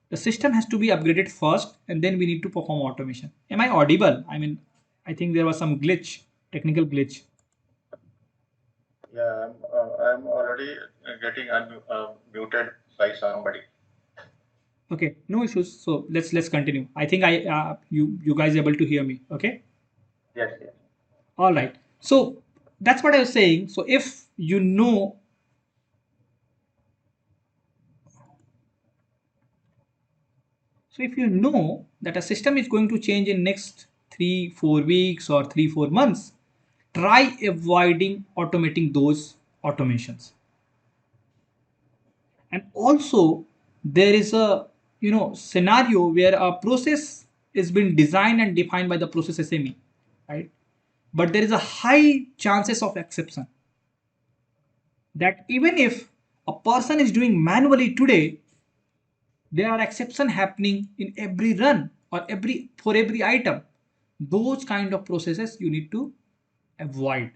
the system has to be upgraded first and then we need to perform automation. Am I audible? I mean, I think there was some glitch, technical glitch. yeah, I'm already getting muted by somebody. Okay, no issues. So let's continue. I think I you guys able to hear me. Okay. Yes, yes. All right. So that's what I was saying. So if you know, so if you know that a system is going to change in next 3 4 weeks or 3 4 months, try avoiding automating those automations. And also there is a scenario where a process is been designed and defined by the process SME, right? But there is a high chances of exception that even if a person is doing manually today, there are exception happening in every run or every item. Those kind of processes you need to avoid.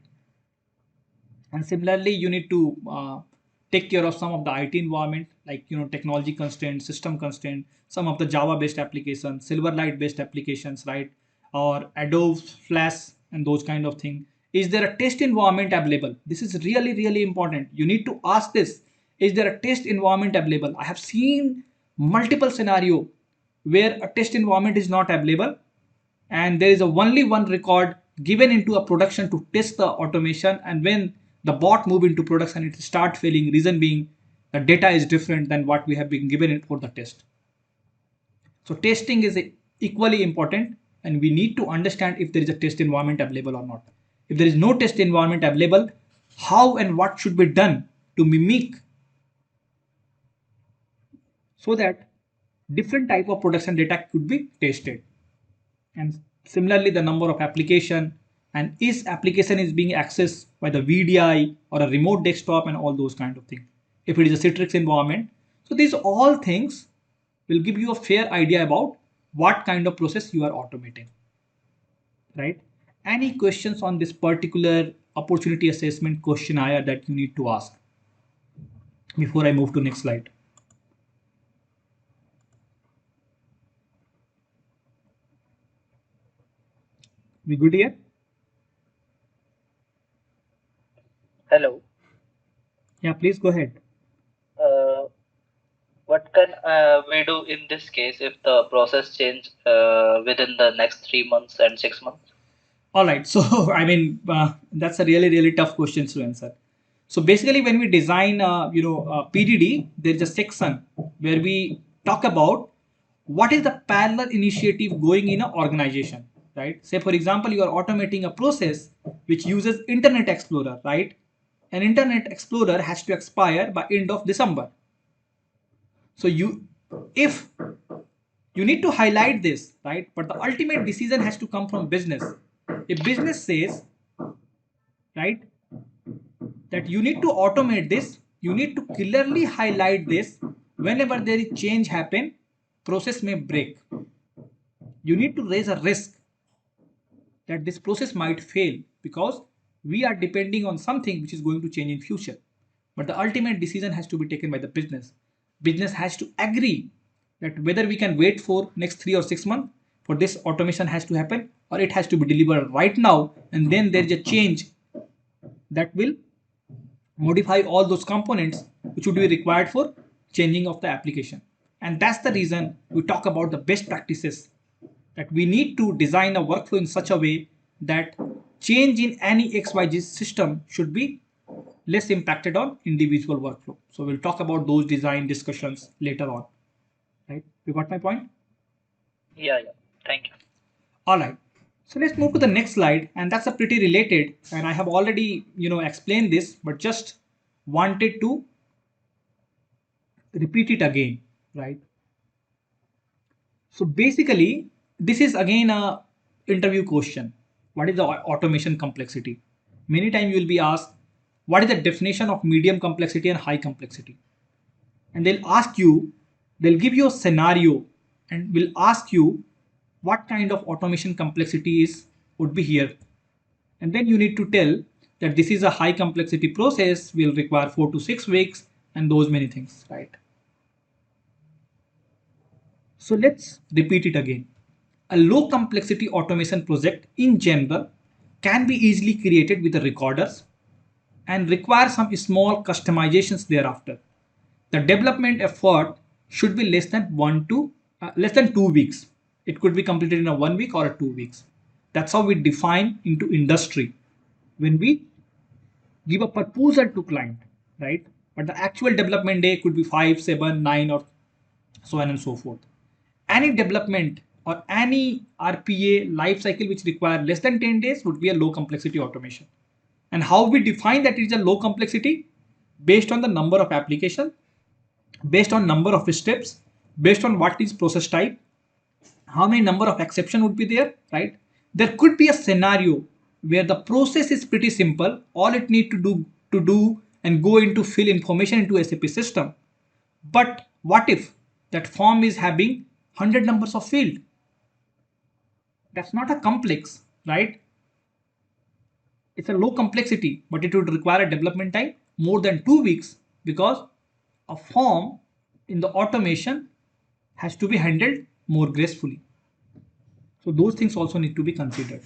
And similarly you need to take care of some of the IT environment, like technology constraints, system constraint, some of the Java based applications, Silverlight based applications, right? Or Adobe Flash and those kind of thing. Is there a test environment available? This is really important. You need to ask this: is there a test environment available? I have seen multiple scenario where a test environment is not available and there is a only one record given into a production to test the automation, and when the bot move into production it start failing. Reason being the data is different than what we have been given it for the test. So testing is equally important, and we need to understand if there is a test environment available or not. If there is no test environment available, how and what should be done to mimic so that different type of production data could be tested. And similarly the number of application, and is application is being accessed by the VDI or a remote desktop and all those kind of things, if it is a Citrix environment. So these all things will give you a fair idea about what kind of process you are automating, right? Any questions on this particular opportunity assessment questionnaire that you need to ask before I move to next slide? We good here? Hello. Yeah, please go ahead. Uh, what can we do in this case if the process change within the next 3 months and 6 months? All right. So, I mean, that's a really tough question to answer. So basically, when we design, PDD, there is a section where we talk about what is the parallel initiative going in an organization, right? Say, for example, you are automating a process which uses Internet Explorer, right? And Internet Explorer has to expire by end of December. So if you need to highlight this, right? But the ultimate decision has to come from business. If business says, right, that you need to automate this, you need to clearly highlight this. Whenever there is change happen, process may break. You need to raise a risk that this process might fail because we are depending on something which is going to change in future. But the ultimate decision has to be taken by the business. Business has to agree that whether we can wait for next 3 or 6 months for this automation has to happen, or it has to be delivered right now, and then there is a change that will modify all those components which would be required for changing of the application. And that's the reason we talk about the best practices, that we need to design a workflow in such a way that change in any XYZ system should be less impacted on individual workflow. So we'll talk about those design discussions later on, right? You got my point? Yeah. Thank you. All right. So let's move to the next slide, and that's a pretty related, and I have already, explained this, but just wanted to repeat it again, right? So basically, this is again a interview question. What is the automation complexity? Many times you will be asked, what is the definition of medium complexity and high complexity? And they'll give you a scenario and will ask you what kind of automation complexity would be here. And then you need to tell that this is a high complexity process, will require 4 to 6 weeks, and those many things, right? So let's repeat it again. A low complexity automation project in general can be easily created with the recorders and require some small customizations thereafter. The development effort should be less than 2 weeks. It could be completed in a 1 week or a 2 weeks. That's how we define into industry when we give a proposal to client, right? But the actual development day could be 5, 7, 9, or so on and so forth. Any development or any RPA life cycle which require less than 10 days would be a low complexity automation. And how we define that it is a low complexity? Based on the number of applications, based on number of steps, based on what is process type, how many number of exception would be there, right? There could be a scenario where the process is pretty simple. All it need to do and go into fill information into SAP system. But what if that form is having 100 numbers of field? That's not a complex, right? It's a low complexity, but it would require a development time more than 2 weeks because a form in the automation has to be handled more gracefully. So those things also need to be considered.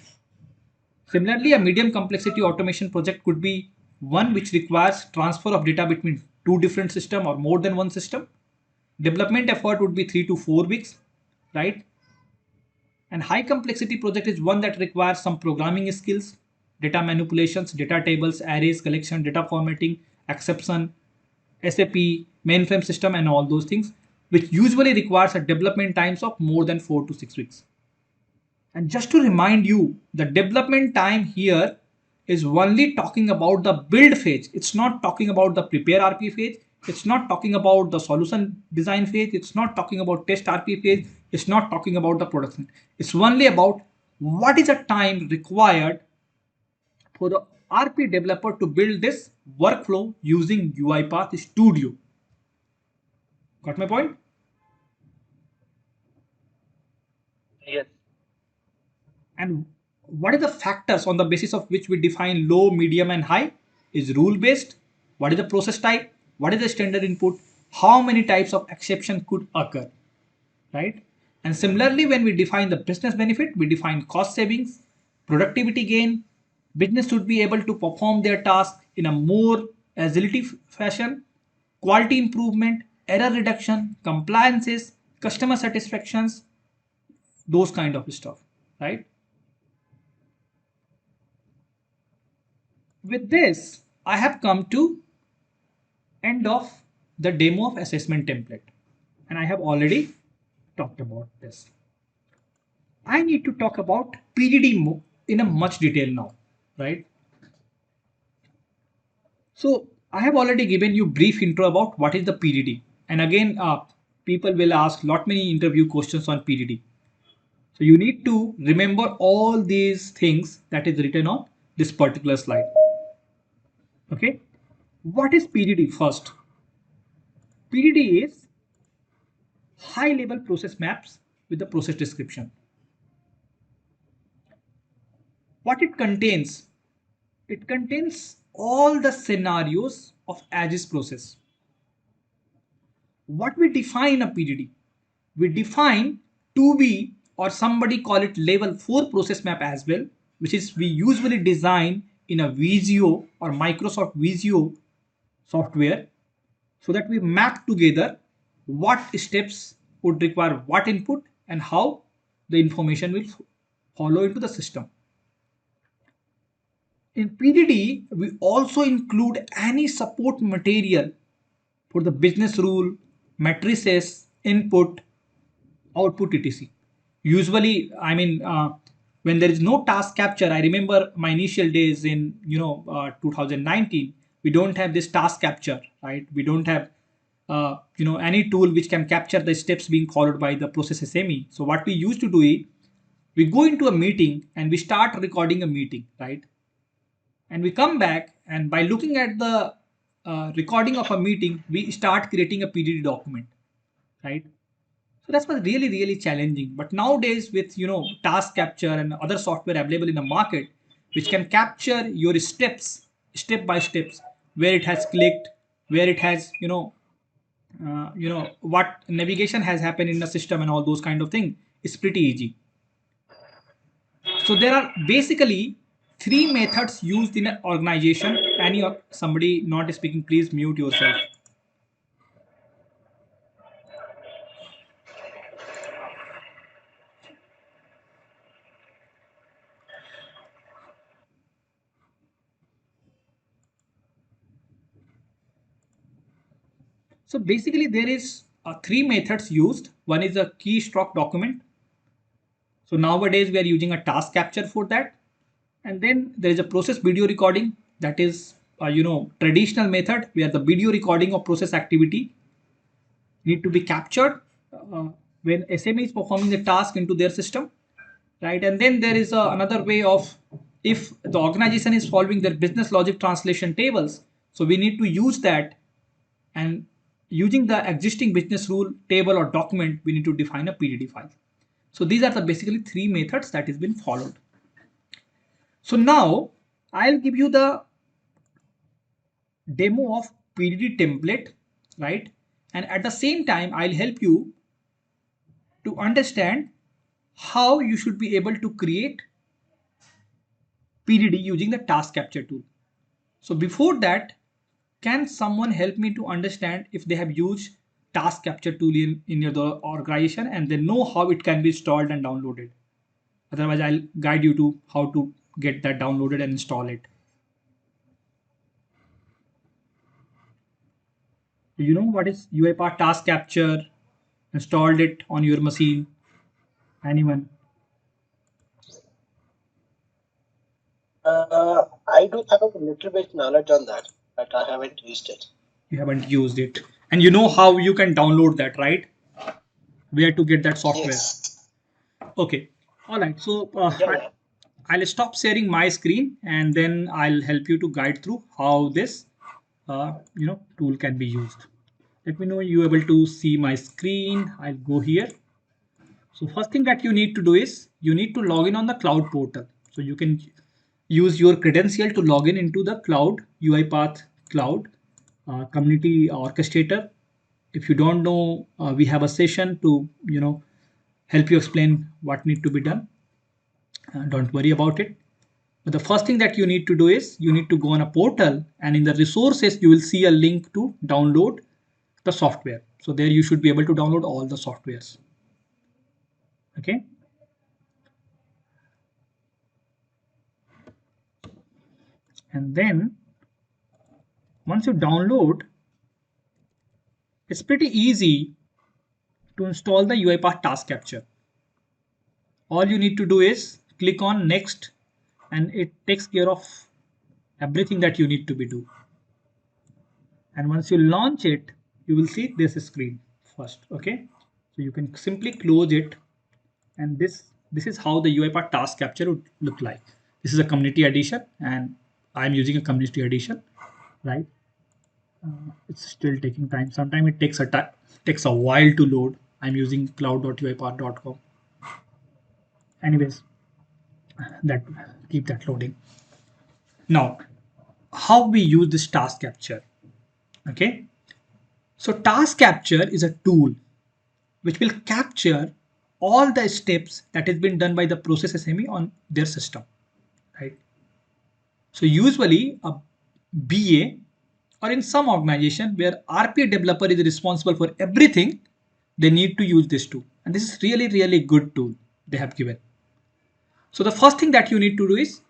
Similarly, a medium complexity automation project could be one which requires transfer of data between two different systems or more than one system. Development effort would be 3 to 4 weeks, right? And high complexity project is one that requires some programming skills, data manipulations, data tables, arrays, collection, data formatting, exception, SAP, mainframe system, and all those things, which usually requires a development times of more than 4 to 6 weeks. And just to remind you, the development time here is only talking about the build phase. It's not talking about the prepare RP phase. It's not talking about the solution design phase. It's not talking about test RP phase. It's not talking about the production. It's only about what is the time required for the RP developer to build this workflow using UiPath Studio. Got my point? Yes. And what are the factors on the basis of which we define low, medium, and high? Is rule based? What is the process type? What is the standard input? How many types of exception could occur? Right? And similarly, when we define the business benefit, we define cost savings, productivity gain. Business should be able to perform their task in a more agility fashion, quality improvement, error reduction, compliances, customer satisfactions, those kind of stuff, right? With this, I have come to end of the demo of assessment template, and I have already talked about this. I need to talk about PDD in a much detail now, right? So I have already given you brief intro about what is the PDD, and again, people will ask lot many interview questions on PDD. So you need to remember all these things that is written on this particular slide. Okay, what is PDD first? PDD is high level process maps with the process description. What it contains? It contains all the scenarios of as-is process. What we define a PDD? We define to be, or somebody call it level 4 process map as well, which is we usually design in a Visio or Microsoft Visio software, so that we map together what steps would require what input and how the information will follow into the system. In PDD, we also include any support material for the business rule, matrices, input, output etc. Usually, I mean, when there is no task capture, I remember my initial days in 2019. We don't have this task capture, right? We don't have any tool which can capture the steps being followed by the process SME. So what we used to do is we go into a meeting and we start recording a meeting, right? And we come back, and by looking at the recording of a meeting, we start creating a PDD document, right? So that's was really, really challenging. But nowadays, with task capture and other software available in the market, which can capture your steps, step by steps, where it has clicked, where it has what navigation has happened in the system and all those kind of things, it's pretty easy. So there are basically three methods used in an organization. Somebody not speaking, please mute yourself. So basically there is three methods used. One is a keystroke document. So nowadays we are using a task capture for that. And then there is a process video recording, that is traditional method where the video recording of process activity need to be captured when SME is performing the task into their system, right? And then there is another way of, if the organization is following their business logic translation tables, so we need to use that, and using the existing business rule table or document, we need to define a PDD file. So these are the basically three methods that has been followed. So now I'll give you the demo of PDD template, right? And at the same time, I'll help you to understand how you should be able to create PDD using the task capture tool. So before that, can someone help me to understand if they have used task capture tool in your organization and they know how it can be installed and downloaded? Otherwise, I'll guide you to how to get that downloaded and install it. Do you know what is UiPath task capture? Installed it on your machine? Anyone? I do have a little bit knowledge on that, but I haven't used it. You haven't used it. And you know how you can download that, right? Where to get that software? Yes. Okay. All right. So Yeah. I'll stop sharing my screen and then I'll help you to guide through how this tool can be used. Let me know you're able to see my screen. I'll go here. So first thing that you need to do is you need to log in on the cloud portal. So you can use your credential to log in into the cloud, UiPath cloud community orchestrator. If you don't know, we have a session to help you explain what need to be done. Don't worry about it. But the first thing that you need to do is you need to go on a portal, and in the resources you will see a link to download the software. So there you should be able to download all the softwares. Okay. And then once you download, it's pretty easy to install the UiPath task capture. All you need to do is click on next, and it takes care of everything that you need to be do. And once you launch it, you will see this screen first. Okay, so you can simply close it, and this is how the UiPath task capture would look like. This is a community edition, and I'm using a community edition, right? It's still taking time. Sometimes it takes a while to load. I'm using cloud.uipath.com. Anyways, keep that loading. Now, how we use this task capture? Okay, so task capture is a tool which will capture all the steps that has been done by the process SME on their system, right? So usually a BA, or in some organization where RPA developer is responsible for everything, they need to use this tool. And this is really, really good tool they have given. So the first thing that you need to do is,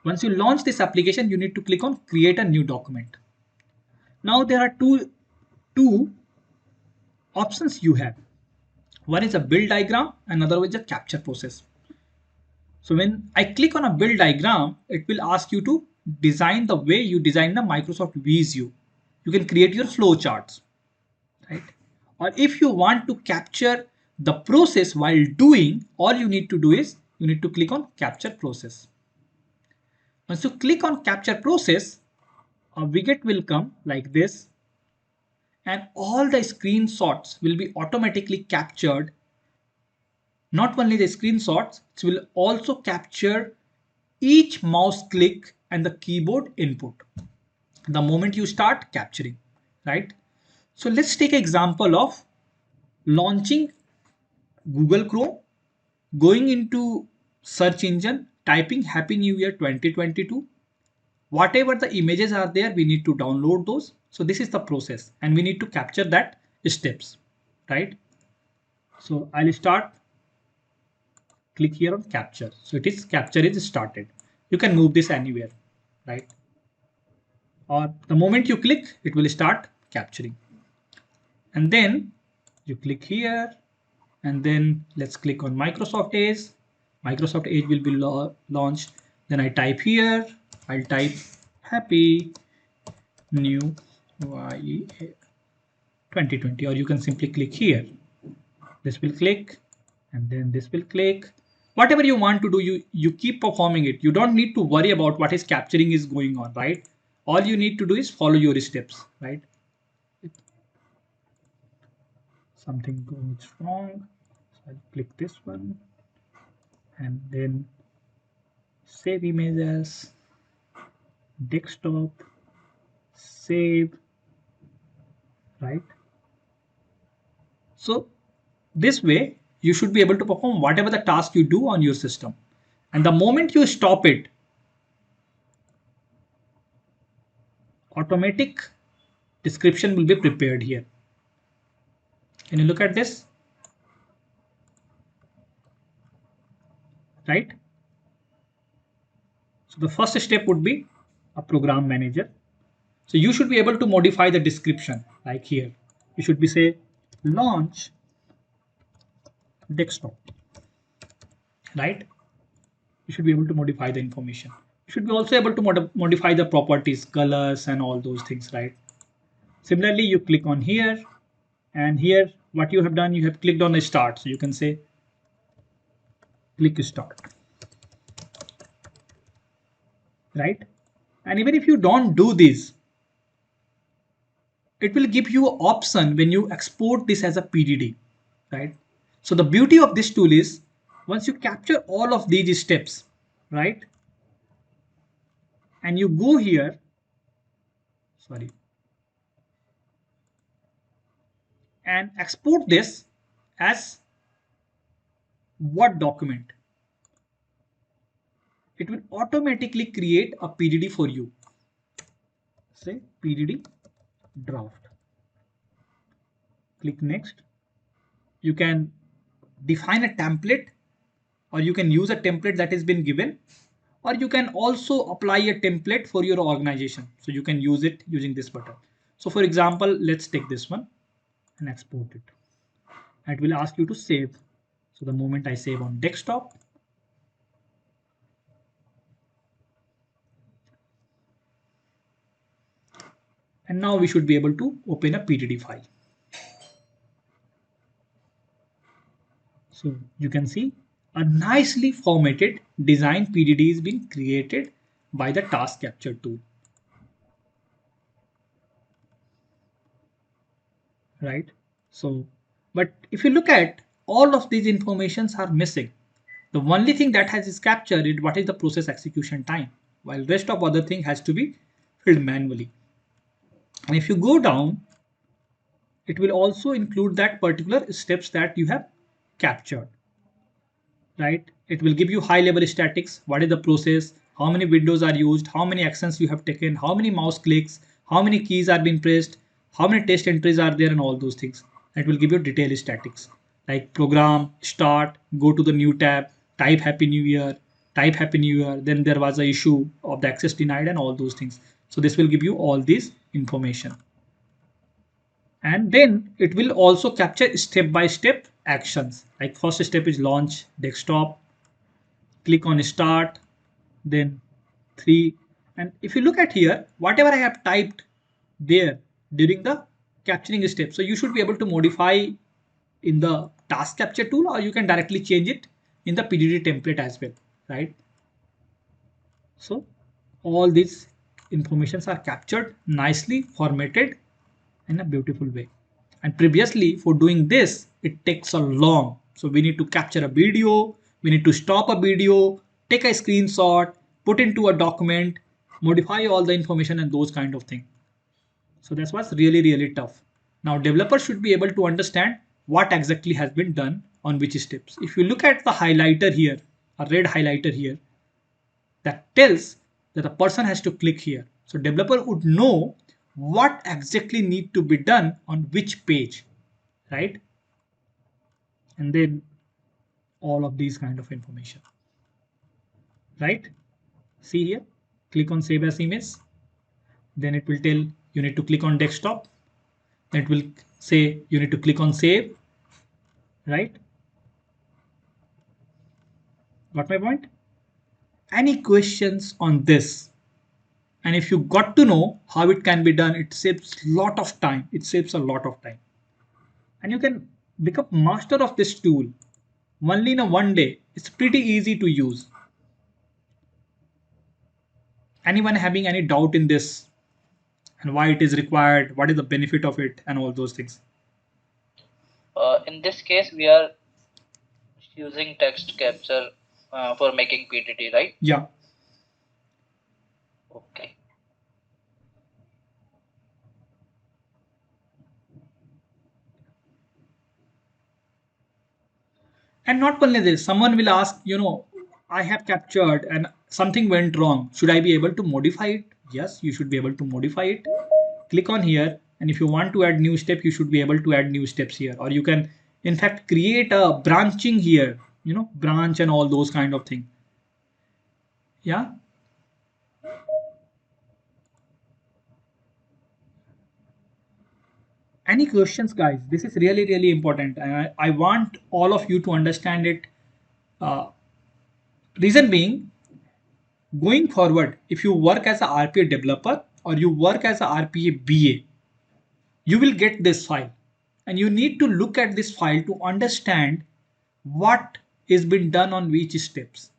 once you launch this application, you need to click on create a new document. Now there are two options you have. One is a build diagram, another is a capture process. So when I click on a build diagram, it will ask you to design the way you design the Microsoft Visio. You can create your flow charts, right? Or if you want to capture the process while doing, all you need to do is you need to click on capture process. Once you click on capture process, a widget will come like this, and all the screenshots will be automatically captured. Not only the screenshots, it will also capture each mouse click and the keyboard input the moment you start capturing, right? So let's take an example of launching Google Chrome, going into search engine, typing Happy New Year 2022. Whatever the images are there, we need to download those. So this is the process and we need to capture that steps, right? So I'll start, click here on capture. So it is capture is started. You can move this anywhere, right? Or the moment you click, it will start capturing. And then you click here, and then let's click on Microsoft Edge. Microsoft Edge will be launched. Then I type here, I'll type Happy New Year 2020, or you can simply click here. This will click, and then this will click. Whatever you want to do, you keep performing it. You don't need to worry about what is capturing is going on, right? All you need to do is follow your steps, right? Something goes wrong, so I'll click this one and then save images, desktop, save, right? So this way you should be able to perform whatever the task you do on your system, and the moment you stop it, automatic description will be prepared here. Can you look at this? Right? So the first step would be a program manager. So you should be able to modify the description like here. You should be say launch desktop, right? You should be able to modify the information. You should be also able to modify the properties, colors and all those things, right? Similarly, you click on here, and here what you have done, you have clicked on the start. So you can say click start, right? And even if you don't do this, it will give you an option when you export this as a PDD, right? So the beauty of this tool is once you capture all of these steps, right? And you go here, sorry, and export this as Word document, it will automatically create a PDD for you. Say PDD draft. Click next. You can define a template, or you can use a template that has been given, or you can also apply a template for your organization. So you can use it using this button. So for example, let's take this one and export it. It will ask you to save. So the moment I save on desktop, and now we should be able to open a PDD file. So you can see a nicely formatted design PDD is being created by the task capture tool, right? So, but if you look at all of these informations are missing. The only thing that is captured is what is the process execution time, while rest of other thing has to be filled manually. And if you go down, it will also include that particular steps that you have captured, right? It will give you high level statics. What is the process? How many windows are used? How many actions you have taken? How many mouse clicks? How many keys are being pressed? How many test entries are there, and all those things. It will give you detailed statics like program, start, go to the new tab, type Happy New Year, type Happy New Year. Then there was an issue of the access denied and all those things. So this will give you all this information. And then it will also capture step-by-step actions. Like first step is launch desktop, click on start, then 3. And if you look at here, whatever I have typed there during the capturing step, so you should be able to modify in the task capture tool, or you can directly change it in the PDD template as well, right? So all these informations are captured nicely, formatted in a beautiful way. And previously for doing this, it takes a long. So we need to capture a video, we need to stop a video, take a screenshot, put into a document, modify all the information and those kind of things. So that's what's really, really tough. Now developers should be able to understand what exactly has been done on which steps. If you look at the highlighter here, a red highlighter here, that tells that a person has to click here. So developer would know what exactly need to be done on which page, right? And then all of these kind of information, right? See here, click on save as image. Then it will tell you need to click on desktop. Then it will say you need to click on save, right? Got my point? Any questions on this? And if you got to know how it can be done, it saves a lot of time. It saves a lot of time. And you can become master of this tool only in a one day. It's pretty easy to use. Anyone having any doubt in this and why it is required, what is the benefit of it and all those things? In this case, we are using text capture for making PDD, right? Yeah. Okay. And not only this, someone will ask, I have captured and something went wrong. Should I be able to modify it? Yes, you should be able to modify it. Click on here. And if you want to add new step, you should be able to add new steps here. Or you can, in fact, create a branching here, branch and all those kind of thing. Yeah. Any questions, guys? This is really, really important. And I want all of you to understand it. Reason being, going forward, if you work as a RPA developer or you work as a RPA BA, you will get this file and you need to look at this file to understand what is been done on which steps,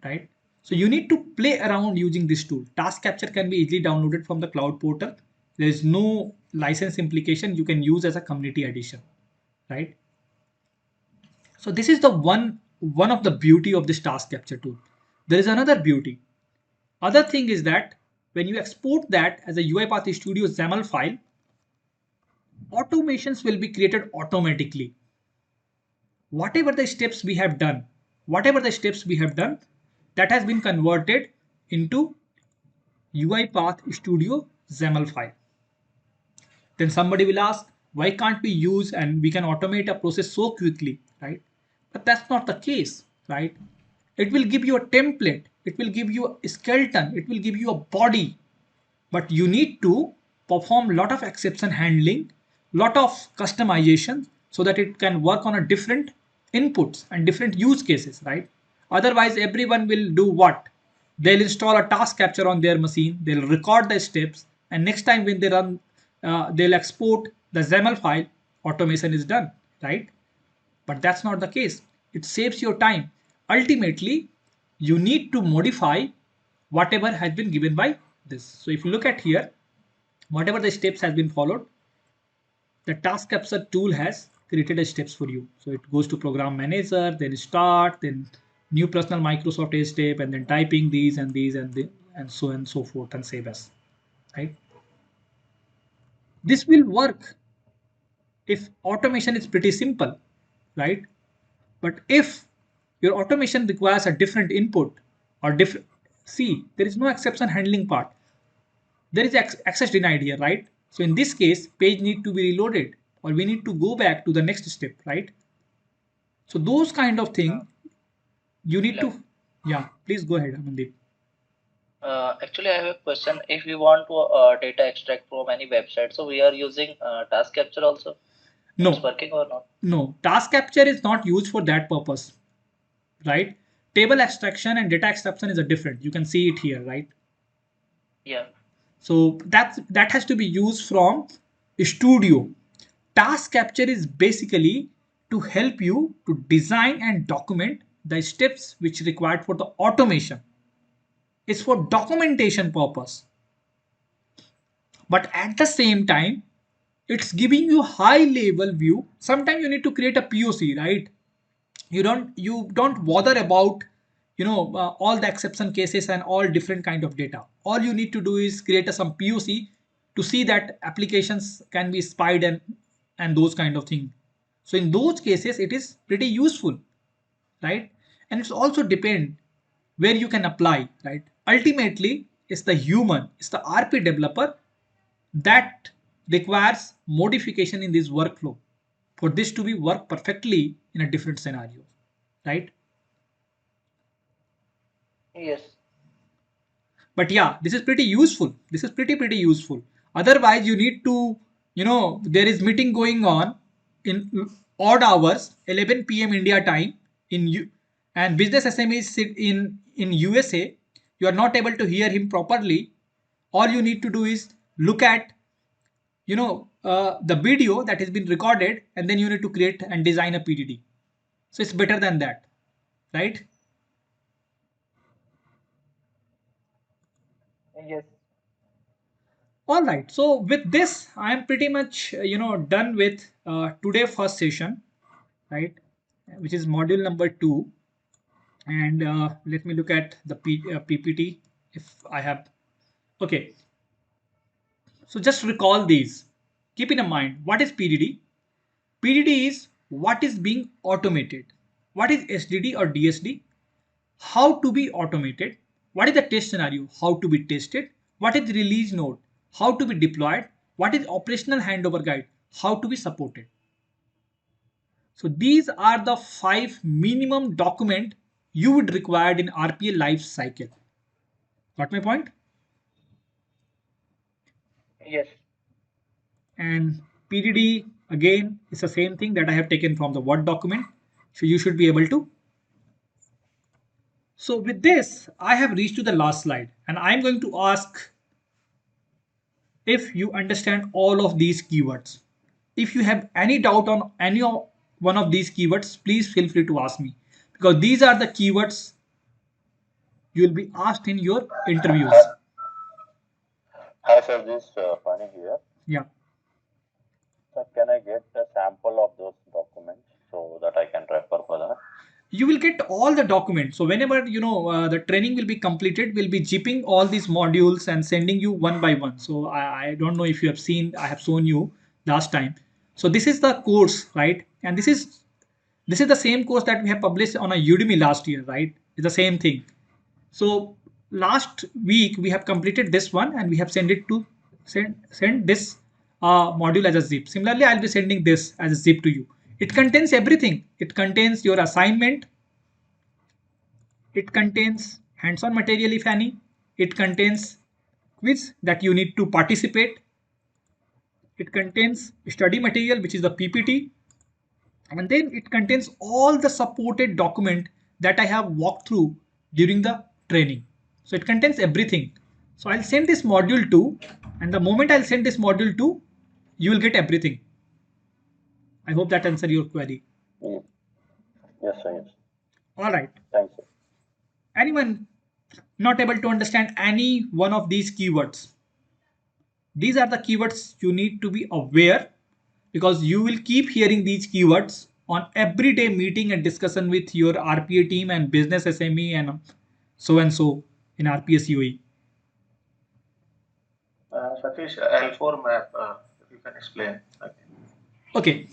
right? So you need to play around using this tool. Task capture can be easily downloaded from the cloud portal. There is no license implication. You can use as a community edition, right? So this is the one of the beauty of this task capture tool. There is another beauty. Other thing is that when you export that as a UiPath Studio XAML file, automations will be created automatically. Whatever the steps we have done, that has been converted into UiPath Studio XAML file. Then somebody will ask, why can't we use and we can automate a process so quickly, right? But that's not the case, right? It will give you a template, it will give you a skeleton, it will give you a body, but you need to perform a lot of exception handling, lot of customization so that it can work on a different inputs and different use cases, right? Otherwise, everyone will do what? They'll install a task capture on their machine, they'll record the steps, and next time when they run, they'll export the XAML file, automation is done, right? But that's not the case. It saves your time. Ultimately, you need to modify whatever has been given by this. So if you look at here, whatever the steps has been followed, the task capture tool has created the steps for you. So it goes to program manager, then start, then new personal Microsoft Edge step, and then typing these and these and so on and so forth and save as, right? This will work if automation is pretty simple, right? But if your automation requires a different input or different, see, there is no exception handling part. There is access denied here, right? So in this case, page need to be reloaded or we need to go back to the next step, right? So those kind of thing you need to, yeah, please go ahead, Amandeep. Actually, I have a question. If we want to data extract from any website, so we are using task capture also. It's No, working or not? no. Task capture is not used for that purpose, right? Table extraction and data extraction is a different. You can see it here, right? Yeah. So that has to be used from Studio. Task capture is basically to help you to design and document the steps which required for the automation. It's for documentation purpose. But at the same time, it's giving you high level view. Sometimes you need to create a POC, right? You don't bother about all the exception cases and all different kind of data. All you need to do is create some POC to see that applications can be spied and those kind of thing. So in those cases it is pretty useful, right? And it's also depend where you can apply, right? Ultimately it's the human, it's the RP developer that requires modification in this workflow for this to be work perfectly in a different scenario, right? Yes. But yeah, this is pretty useful. This is pretty useful. Otherwise you need to, there is meeting going on in odd hours, 11 p.m. India time in and business SME sit in USA. You are not able to hear him properly. All you need to do is look at the video that has been recorded, and then you need to create and design a PDD. So it's better than that, right? Yes. All right. So with this, I am pretty much done with today first session, right? Which is module number 2. And let me look at the PPT if I have. Okay. So just recall these. Keep in mind what is PDD. PDD is what is being automated. What is SDD or DSD? How to be automated, what is the test scenario, how to be tested, what is the release node, how to be deployed, what is operational handover guide, how to be supported. So these are the 5 minimum document you would require in RPA life cycle. Got my point? Yes. And PDD again is the same thing that I have taken from the Word document. So you should be able to. So with this, I have reached to the last slide, and I'm going to ask if you understand all of these keywords. If you have any doubt on any one of these keywords, please feel free to ask me, because these are the keywords you will be asked in your interviews. Hi, sir. This Fani here. Yeah. So, can I get a sample of those documents so that I can refer for that? You will get all the documents. So whenever the training will be completed, we'll be zipping all these modules and sending you one by one. So I don't know if you have seen, I have shown you last time. So this is the course, right? And this is the same course that we have published on a Udemy last year, right? It's the same thing. So last week we have completed this one, and we have sent it to send this module as a zip. Similarly, I'll be sending this as a zip to you. It contains everything. It contains your assignment. It contains hands-on material, if any. It contains quiz that you need to participate. It contains study material, which is the PPT. And then it contains all the supported document that I have walked through during the training. So it contains everything. So I'll send this module 2, and the moment I'll send this module 2, you will get everything. I hope that answers your query. Yes, sir. Yes. All right. Thanks, sir. Anyone not able to understand any one of these keywords? These are the keywords you need to be aware, because you will keep hearing these keywords on everyday meeting and discussion with your RPA team and business SME and so in RPA COE. Satish, L4 map, if you can explain. Okay,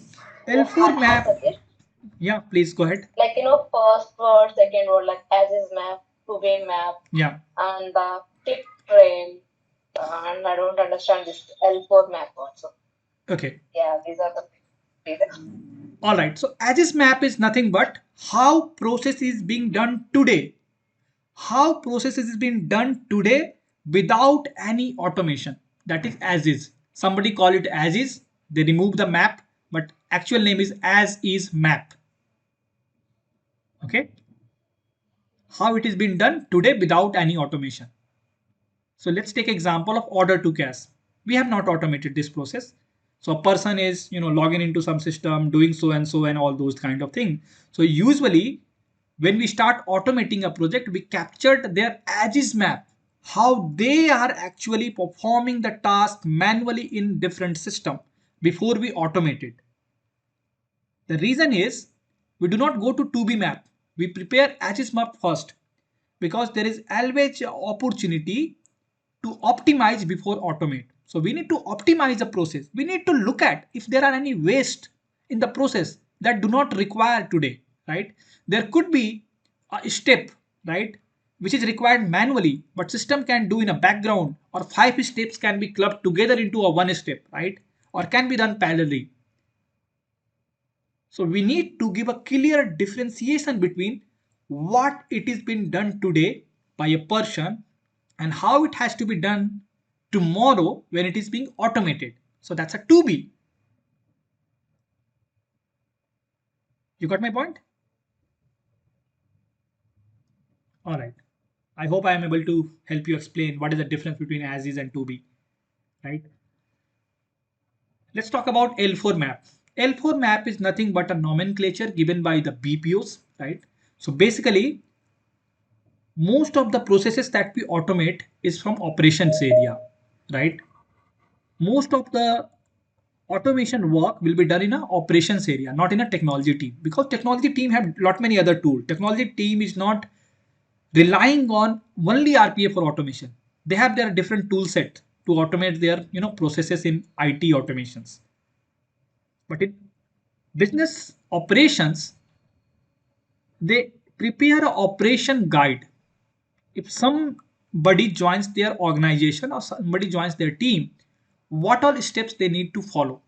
Yeah, L4 hi, map. Satish. Yeah, please go ahead. Like, first word, second word, like as is map, to be map, Yeah. and the tip trail, and I don't understand this L4 map also. Okay. Yeah, these are the basics. All right. So as is map is nothing but how process is being done today. how process is being done today without any automation. That is as is. Somebody call it as is. They remove the map, but actual name is as is map. Okay. How it is being done today without any automation. So let's take example of order to cash. We have not automated this process. So a person is, logging into some system, doing so and all those kind of things. So usually when we start automating a project, we captured their as-is map, how they are actually performing the task manually in different system before we automate it. The reason is we do not go to 2B map. We prepare as-is map first because there is always opportunity to optimize before automate. So we need to optimize the process. We need to look at if there are any waste in the process that do not require today, right? There could be a step, right, which is required manually, but system can do in a background, or 5 steps can be clubbed together into a 1 step, right? Or can be done parallelly. So we need to give a clear differentiation between what it is being done today by a person and how it has to be done tomorrow when it is being automated. So that's a 2B. You got my point? All right. I hope I am able to help you explain what is the difference between as is and 2B, right? Let's talk about L4 map. L4 map is nothing but a nomenclature given by the BPOs, right? So basically, most of the processes that we automate is from operations area, right? Most of the automation work will be done in a operations area, not in a technology team, because technology team have lot many other tools. Technology team is not relying on only RPA for automation. They have their different tool set to automate their processes in IT automations. But in business operations, they prepare an operation guide. If somebody joins their organization or somebody joins their team, what all steps they need to follow.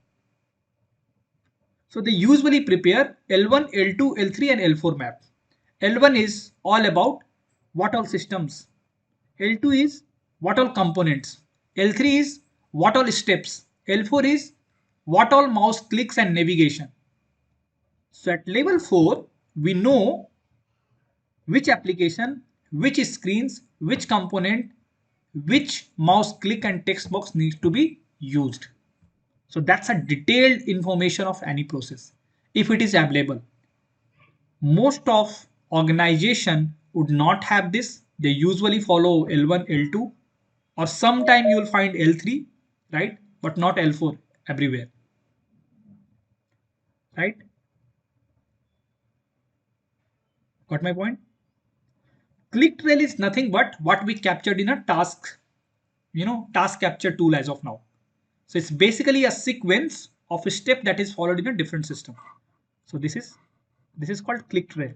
So they usually prepare L1, L2, L3 and L4 map. L1 is all about what all systems. L2 is what all components. L3 is what all steps. L4 is what all mouse clicks and navigation. So at level 4, we know which application, which screens, which component, which mouse click and text box needs to be used. So that's a detailed information of any process if it is available. Most of organization would not have this. They usually follow L1, L2, or sometime you will find L3, right? But not L4 everywhere, right? Got my point? ClickTrail is nothing but what we captured in a task, task capture tool as of now. So it's basically a sequence of a step that is followed in a different system. So this is called ClickTrail.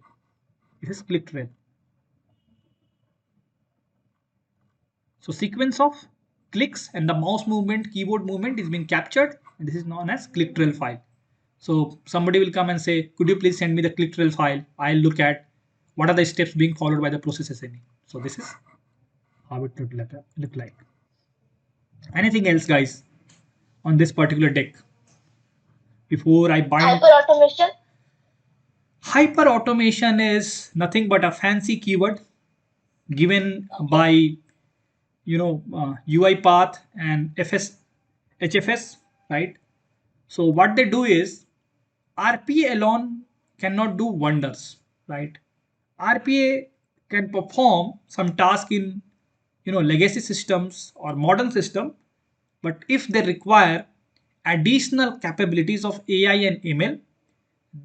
This is ClickTrail. So sequence of clicks and the mouse movement, keyboard movement is being captured, and this is known as ClickTrail file. So somebody will come and say, could you please send me the ClickTrail file? I'll look at what are the steps being followed by the process SME. So this is how it would look like. Anything else, guys, on this particular deck before I bind? Hyper automation. Hyper automation is nothing but a fancy keyword given by UiPath and HFS, right? So what they do is RPA alone cannot do wonders, right? RPA can perform some task in legacy systems or modern system, but if they require additional capabilities of AI and ML,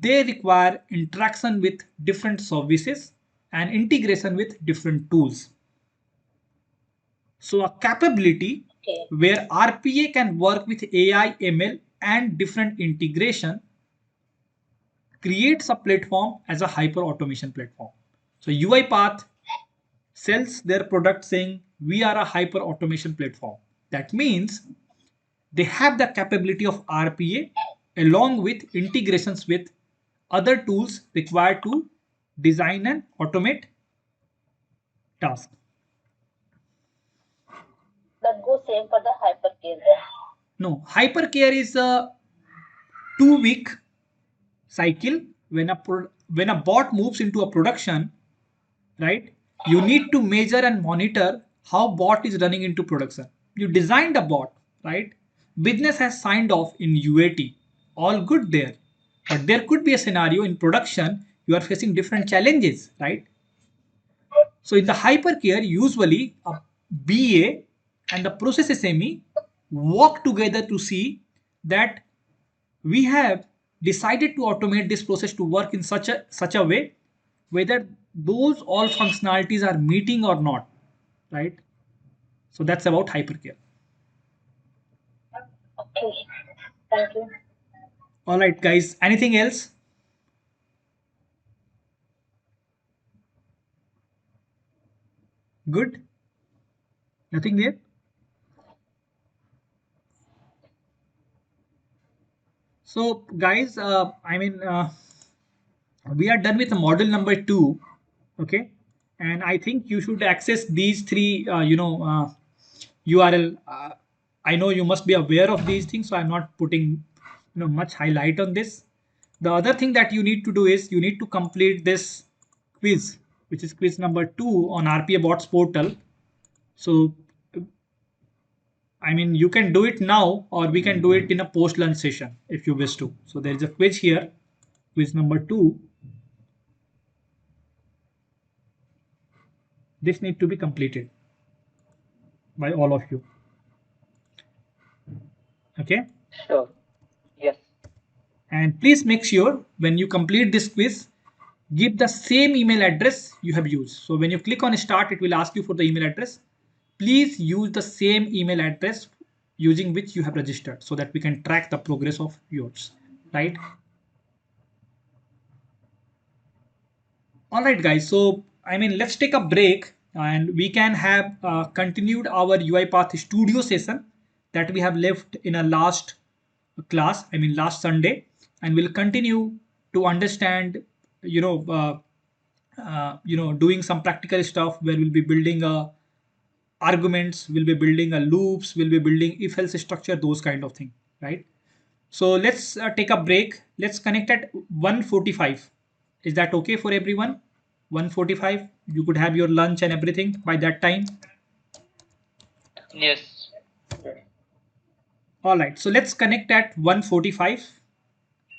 they require interaction with different services and integration with different tools. So a capability where RPA can work with AI, ML and different integration creates a platform as a hyper automation platform. So UiPath sells their product saying we are a hyper automation platform. That means they have the capability of RPA along with integrations with other tools required to design and automate task. That goes same for the hypercare then. No, hypercare is a 2-week cycle. When a bot moves into a production, right? You need to measure and monitor how bot is running into production. You designed a bot, right? Business has signed off in UAT. All good there. But there could be a scenario in production you are facing different challenges, right? So in the hypercare, usually a BA and the process SME work together to see that we have decided to automate this process to work in such a way whether those all functionalities are meeting or not, right? So that's about hypercare. Okay. Thank you. All right, guys. Anything else? Good. Nothing there. So, guys, we are done with model number 2. Okay, and I think you should access these three URL. I know you must be aware of these things, so I'm not putting much highlight on this. The other thing that you need to do is you need to complete this quiz, which is quiz number 2 on RPA Bots portal. So I mean, you can do it now, or we can do it in a post lunch session if you wish to. So there is a quiz here, quiz number 2. This need to be completed by all of you. Okay. Sure. Yes. And please make sure when you complete this quiz, give the same email address you have used. So when you click on start, it will ask you for the email address. Please use the same email address using which you have registered so that we can track the progress of yours, right? All right, guys. So, I mean, let's take a break and we can have continued our UiPath studio session that we have left in a last class, I mean, last Sunday, and we'll continue to understand, doing some practical stuff where we'll be building arguments, we'll be building a loops, we'll be building if else structure, those kind of thing, right? So let's take a break. Let's connect at 1:45. Is that okay for everyone? 1:45. You could have your lunch and everything by that time. Yes. All right. So let's connect at 1:45.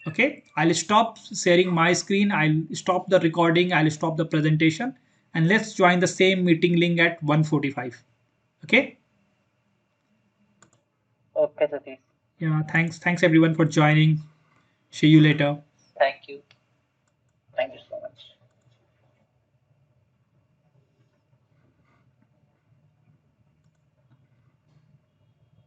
Okay. I'll stop sharing my screen. I'll stop the recording. I'll stop the presentation. And let's join the same meeting link at 1:45. Okay. Okay, Satish. Yeah. Thanks everyone for joining. See you later. Thank you. Thank you.